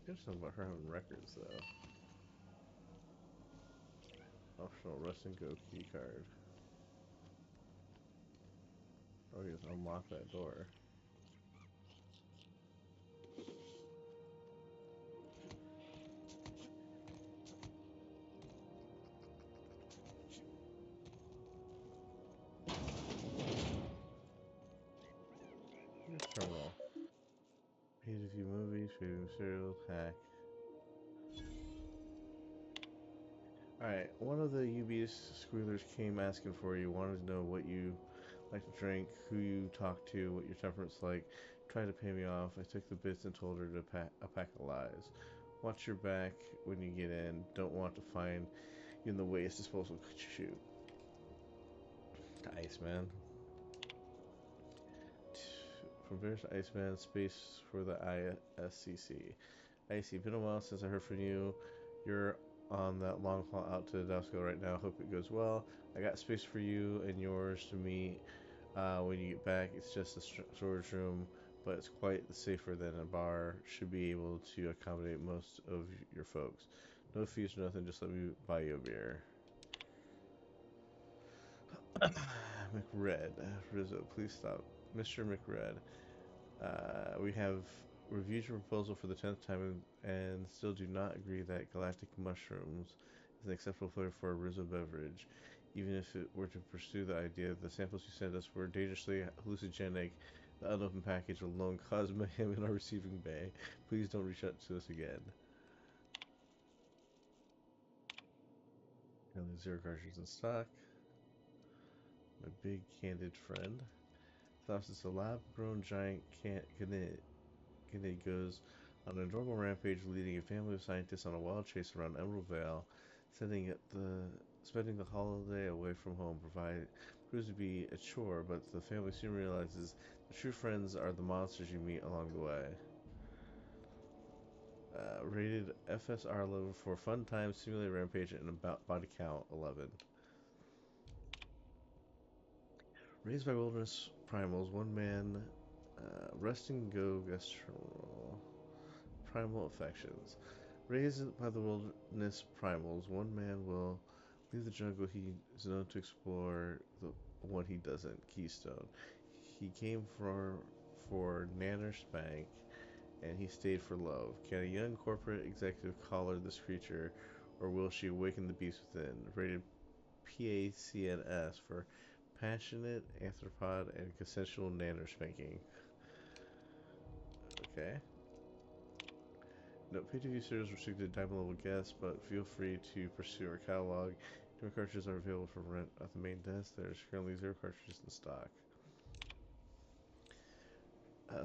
There's something about her having records though. Optional rest and go key card. Oh, you just unlock that door. Terminal. Pay to view movies, pay to view materials, hack. Alright, one of the UBS squealers came asking for you, wanted to know what you like to drink, who you talk to, what your temperament's like. Tried to pay me off. I took the bits and told her to a pack of lies. Watch your back when you get in. Don't want to find you in the waste disposal chute. To Iceman. From Bears to Iceman, space for the ISCC. Icy, been a while since I heard from you. You're on that long haul out to Dasko right now. Hope it goes well. I got space for you and yours to meet when you get back. It's just a storage room, but it's quite safer than a bar. Should be able to accommodate most of your folks. No fees or nothing, just let me buy you a beer. McRed. Rizzo, please stop. Mr. McRed, we have reviewed your proposal for the 10th time and still do not agree that galactic mushrooms is an acceptable flavor for a Rizzo beverage. Even if it were to pursue the idea the samples you sent us were dangerously hallucinogenic, the unopened package alone caused mayhem in our receiving bay. Please don't reach out to us again. Only 0 cartridges in stock. My big candid friend. Thus, it's a lab-grown giant Kinid goes on an adorable rampage, leading a family of scientists on a wild chase around Emerald Vale, spending the holiday away from home proves to be a chore, but the family soon realizes the true friends are the monsters you meet along the way. Rated FSR level for fun time, simulated rampage, and about body count 11. Raised by wilderness primals, one man, rest and go gastronal. Primal affections. Raised by the wilderness primals, one man will leave the jungle he is known to explore, the one he doesn't, Keystone. He came for Nanner Spank, and he stayed for love. Can a young corporate executive collar this creature, or will she awaken the beast within? Rated PACNS for passionate arthropod and consensual Nanner spanking. Okay. No, pay-to-view series restricted to diamond level guests, but feel free to pursue our catalog. New cartridges are available for rent at the main desk. There's currently 0 cartridges in stock.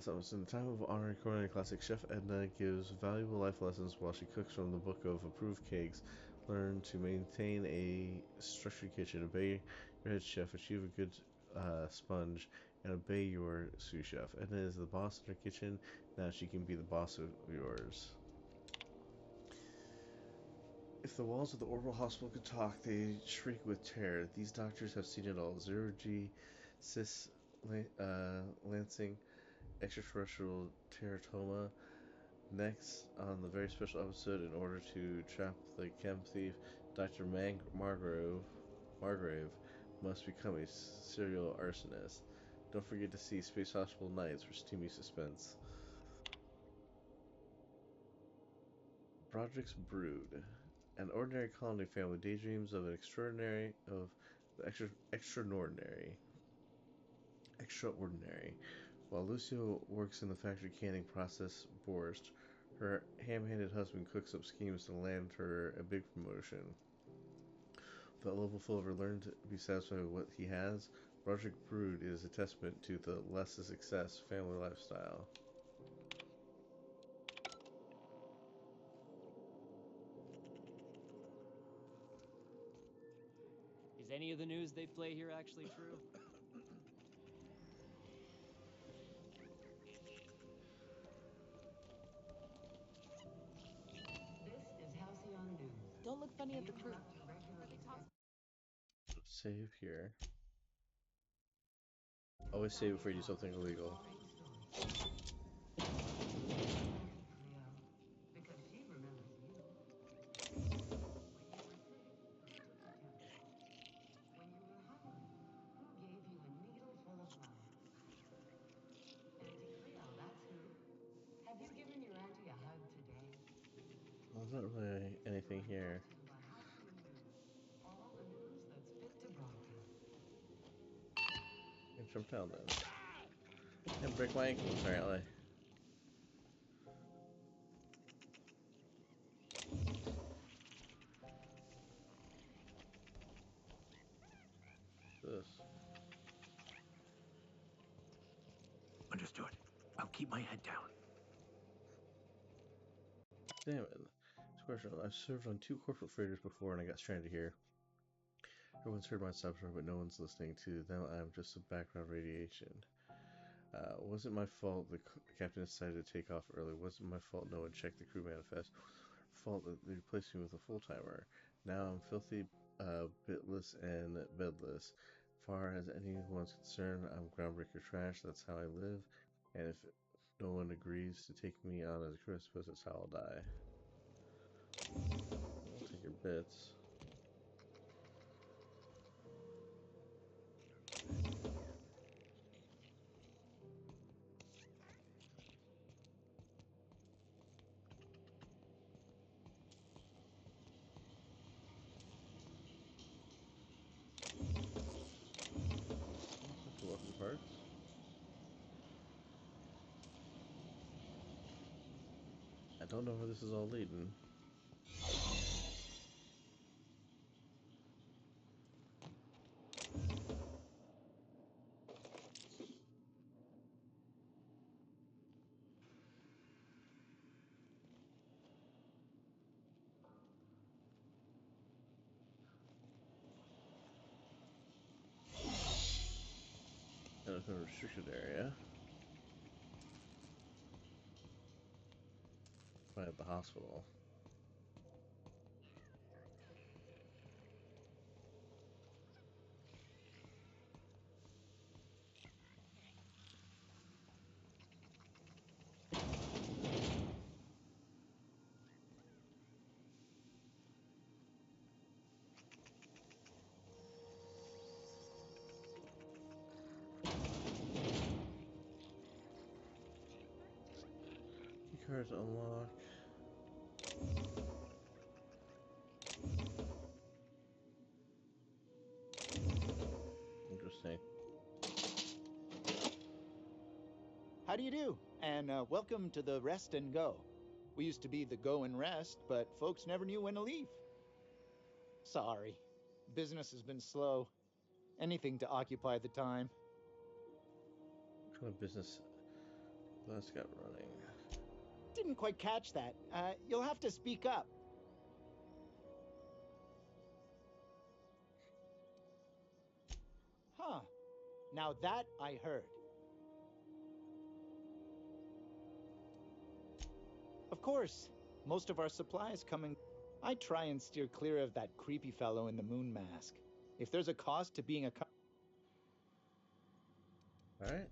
So in the time of honoring Culinary Classic, Chef Edna gives valuable life lessons while she cooks from the book of approved cakes. Learn to maintain a structured kitchen, obey your head chef, achieve a good sponge, and obey your sous chef. Edna is the boss in her kitchen. Now she can be the boss of yours. If the walls of the orbital hospital could talk, they shriek with terror. These doctors have seen it all. Zero-G, cis lancing, extraterrestrial teratoma. Next, on the very special episode, in order to trap the chem thief, Dr. Margrave must become a serial arsonist. Don't forget to see Space Hospital Nights for steamy suspense. Broderick's Brood. An ordinary colony family daydreams of extraordinary. While Lucio works in the factory canning process borscht, her ham-handed husband cooks up schemes to land her a big promotion. With that level full of her learned to be satisfied with what he has, Broderick's Brood is a testament to the less is success family lifestyle. Is any of the news they play here actually true? This is Halcyon News. Don't look funny at the crew. Save here. Always save before you do something illegal. Because she remembers you. When you were hungry, who gave you a needle full of flowers? Auntie Cleo, that's who. Have you given your auntie a hug today? Well, there's not really anything here. All the news that's fit to broadcast. I jumped down then. And break my ankle apparently. This. Understood. I'll keep my head down. Damn it. Question. I've served on 2 corporate freighters before and I got stranded here. Everyone's heard my subject, but no one's listening to them. I'm just a background radiation. Wasn't my fault the captain decided to take off early. Wasn't my fault no one checked the crew manifest. Fault that they replaced me with a full-timer. Now I'm filthy, bitless, and bedless. Far as anyone's concerned, I'm groundbreaker trash. That's how I live. And if no one agrees to take me on as a crew, I suppose that's how I'll die. I'll take your bits. Welcome parts. I don't know where this is all leading. And it's a restricted area. Right at the hospital. Cards unlock. Interesting. How do you do? And welcome to the Rest and Go. We used to be the Go and Rest, but folks never knew when to leave. Sorry. Business has been slow. Anything to occupy the time. What kind of business that's got running? Didn't quite catch that. You'll have to speak up. Huh. Now that I heard. Of course. Most of our supplies coming. I try and steer clear of that creepy fellow in the moon mask. If there's a cost to being a... Alright.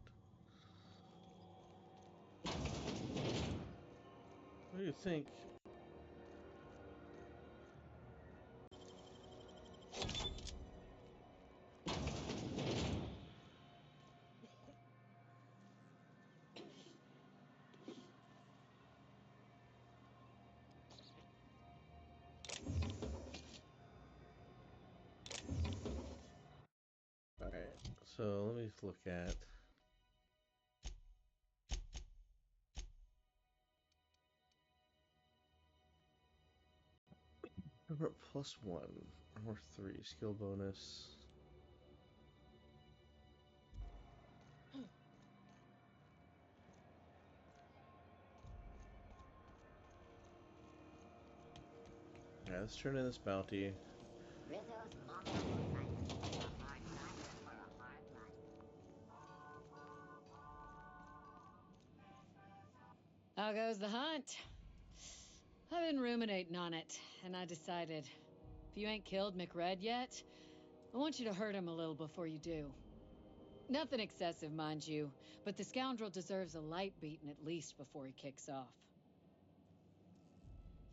What do you think? Alright, so let me look at armor +1, armor 3, skill bonus. Yeah, let's turn in this bounty. Rizzo's Mafia Motorcycle. How goes the hunt? I've been ruminating on it, and I decided if you ain't killed McRed yet, I want you to hurt him a little before you do. Nothing excessive, mind you, but the scoundrel deserves a light beating at least before he kicks off.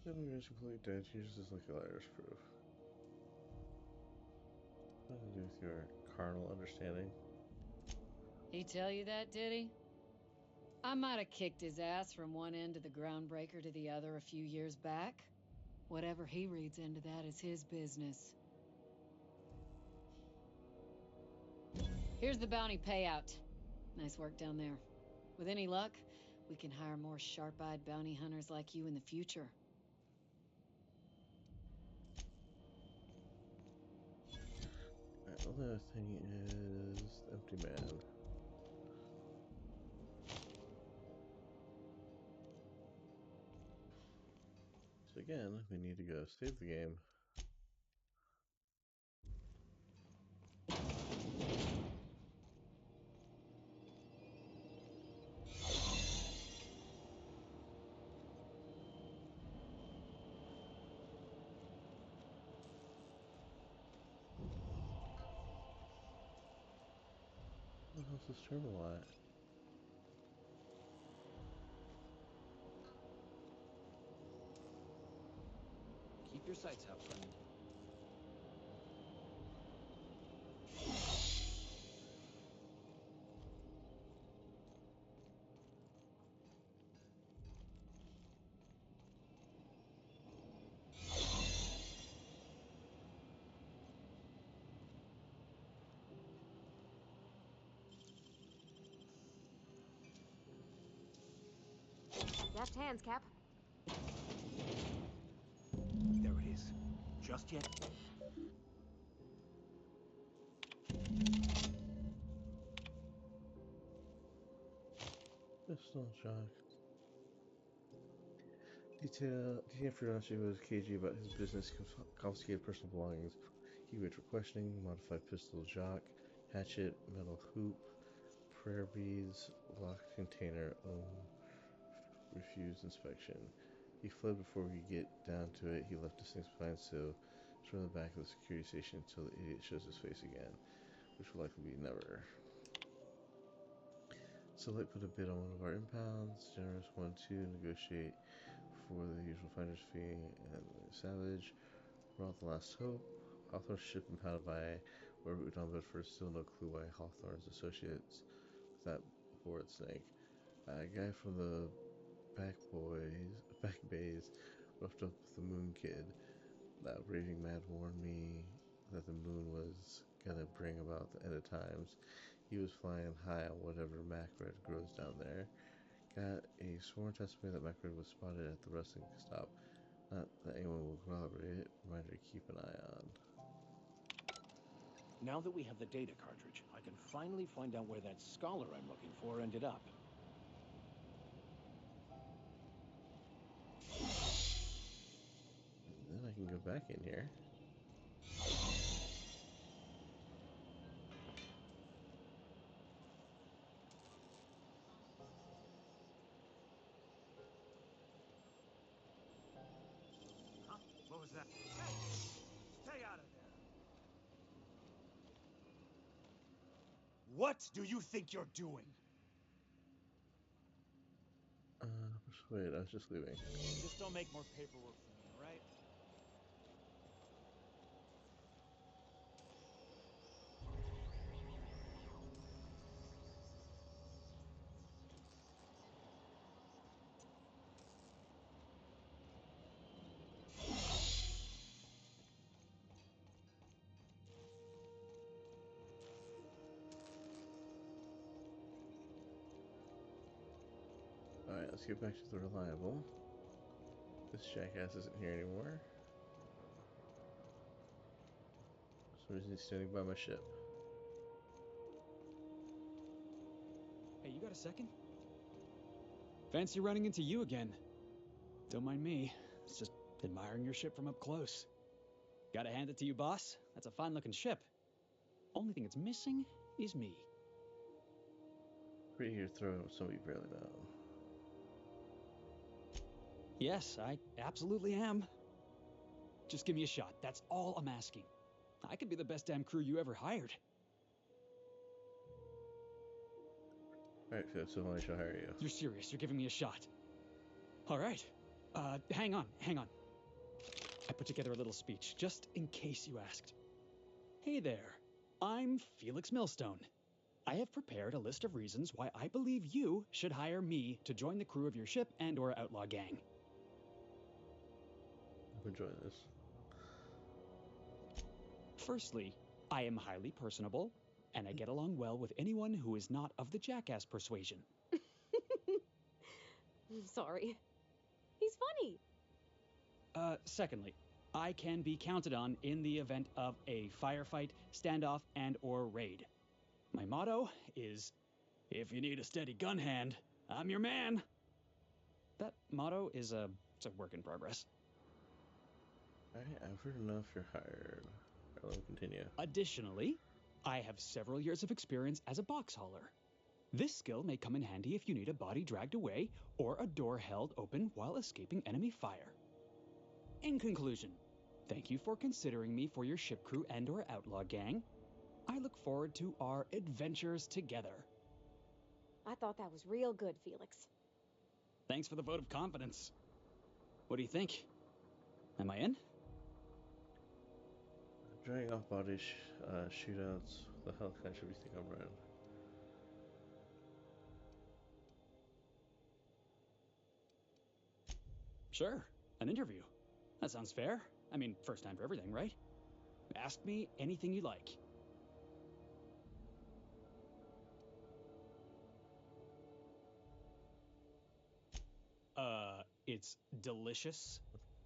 Then we completely dead. Here's just like a liar's proof. What to do with your carnal understanding? He tell you that, did he? I might have kicked his ass from one end of the Groundbreaker to the other a few years back. Whatever he reads into that is his business. Here's the bounty payout. Nice work down there. With any luck, we can hire more sharp-eyed bounty hunters like you in the future. Alright, well, the other thing is the empty man. So again, we need to go save the game. What the hell's this terminal at? Keep your sights out, friend. Deft hands, Cap. There it is. Just yet. Pistol shock. Detained Fernacci was cagey about his business, confiscated personal belongings. He waited for questioning, modified pistol jock, hatchet, metal hoop, prayer beads, locked container, refused inspection. He fled before we could get down to it. He left his things behind, so from the back of the security station until the idiot shows his face again, which will likely be never. Select put a bid on one of our impounds. Generous 1-2 negotiate for the usual finder's fee, and Savage. We're the last hope. Hawthorne's ship impounded by wherever Udon, but first still no clue why Hawthorne's associates with that board snake. A guy from the back bays roughed up with the Moon Kid. That raving mad warned me that the moon was gonna bring about the end of times. He was flying high on whatever Macred grows down there. Got a sworn testimony that Macred was spotted at the wrestling stop. Not that anyone will corroborate it. Reminder to keep an eye on. Now that we have the data cartridge, I can finally find out where that scholar I'm looking for ended up. Then I can go back in here. Huh? What was that? Hey! Stay out of there! What do you think you're doing? Wait, I was just leaving. Just don't make more paperwork for me, alright? Alright, let's get back to the Reliable. This jackass isn't here anymore. So he's standing by my ship. Hey, you got a second? Fancy running into you again. Don't mind me. It's just admiring your ship from up close. Gotta hand it to you, boss. That's a fine-looking ship. Only thing it's missing is me. Pretty here throwing somebody you barely know. Yes, I absolutely am. Just give me a shot. That's all I'm asking. I could be the best damn crew you ever hired. Alright, Felix, so I shall hire you. You're serious. You're giving me a shot. All right. Hang on. I put together a little speech, just in case you asked. Hey there. I'm Felix Millstone. I have prepared a list of reasons why I believe you should hire me to join the crew of your ship and/or outlaw gang. I'm enjoying this. Firstly, I am highly personable, and I get along well with anyone who is not of the jackass persuasion. I'm sorry. He's funny. Secondly, I can be counted on in the event of a firefight, standoff, and/or raid. My motto is, if you need a steady gun hand, I'm your man. That motto is it's a work in progress. Alright, I've heard enough. You're hired. Let me continue. Additionally, I have several years of experience as a box hauler. This skill may come in handy if you need a body dragged away or a door held open while escaping enemy fire. In conclusion, thank you for considering me for your ship crew and/or outlaw gang. I look forward to our adventures together. I thought that was real good, Felix. Thanks for the vote of confidence. What do you think? Am I in? Dragging off body shootouts. What the hell kind should we think I'm running? Sure, an interview. That sounds fair. I mean, first time for everything, right? Ask me anything you like. It's delicious.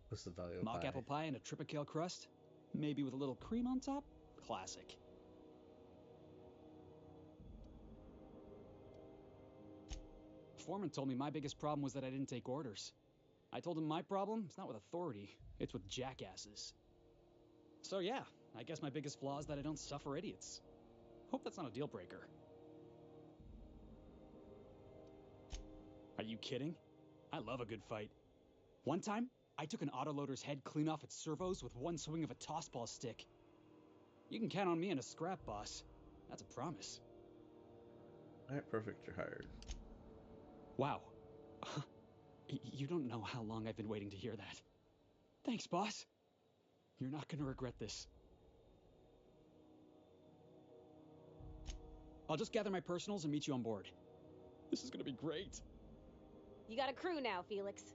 What's the value of Mock pie? apple pie and a tripicale crust, maybe with a little cream on top. Classic. Foreman told me my biggest problem was that I didn't take orders. I told him my problem is not with authority, it's with jackasses. So yeah, I guess my biggest flaw is that I don't suffer idiots. Hope that's not a deal breaker. Are you kidding? I love a good fight. One time, I took an autoloader's head clean off its servos with one swing of a tossball stick. You can count on me in a scrap, boss. That's a promise. Alright, perfect, you're hired. Wow. You don't know how long I've been waiting to hear that. Thanks, boss. You're not gonna regret this. I'll just gather my personals and meet you on board. This is gonna be great. You got a crew now, Felix.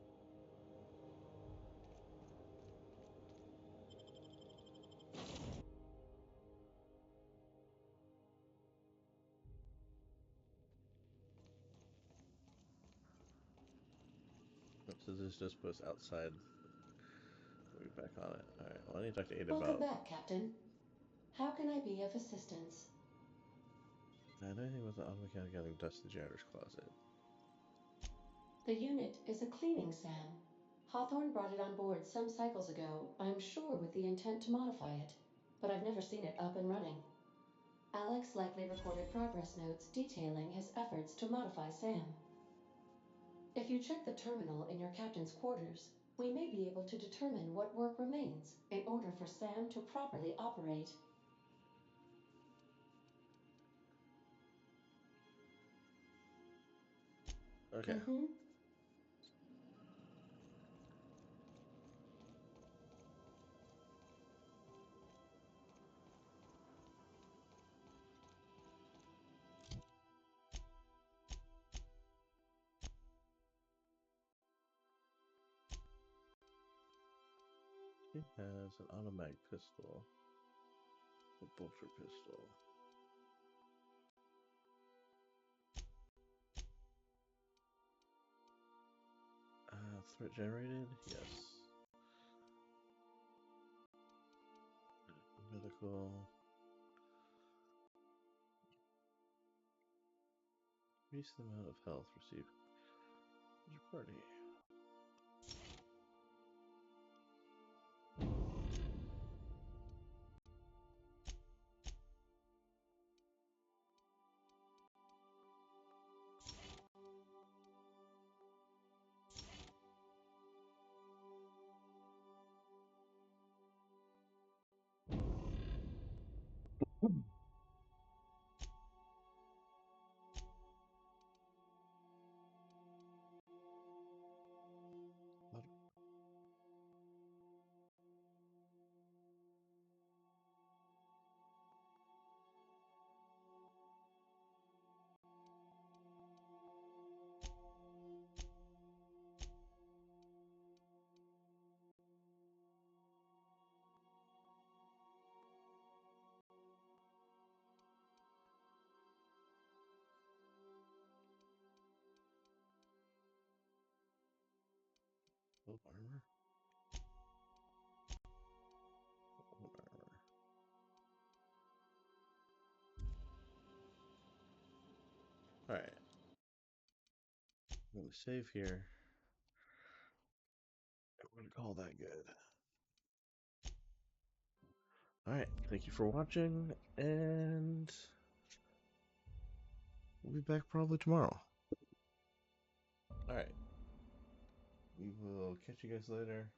So this just puts outside. We'll be back on it. Alright, well I need to talk to Ada Welcome about... back, Captain. How can I be of assistance? I know anything about the automechanic gathering dust in the janitor's closet. The unit is a cleaning SAM. Hawthorne brought it on board some cycles ago, I'm sure with the intent to modify it, but I've never seen it up and running. Alex likely recorded progress notes detailing his efforts to modify SAM. If you check the terminal in your captain's quarters, we may be able to determine what work remains in order for SAM to properly operate. Okay. It has an automatic pistol, a bolter pistol. Threat generated? Yes. Medical. Increase the amount of health received. Your party. armor. Alright. I'm going to save here. I'm going to call that good. Alright, thank you for watching, and we'll be back probably tomorrow. Alright. We will catch you guys later.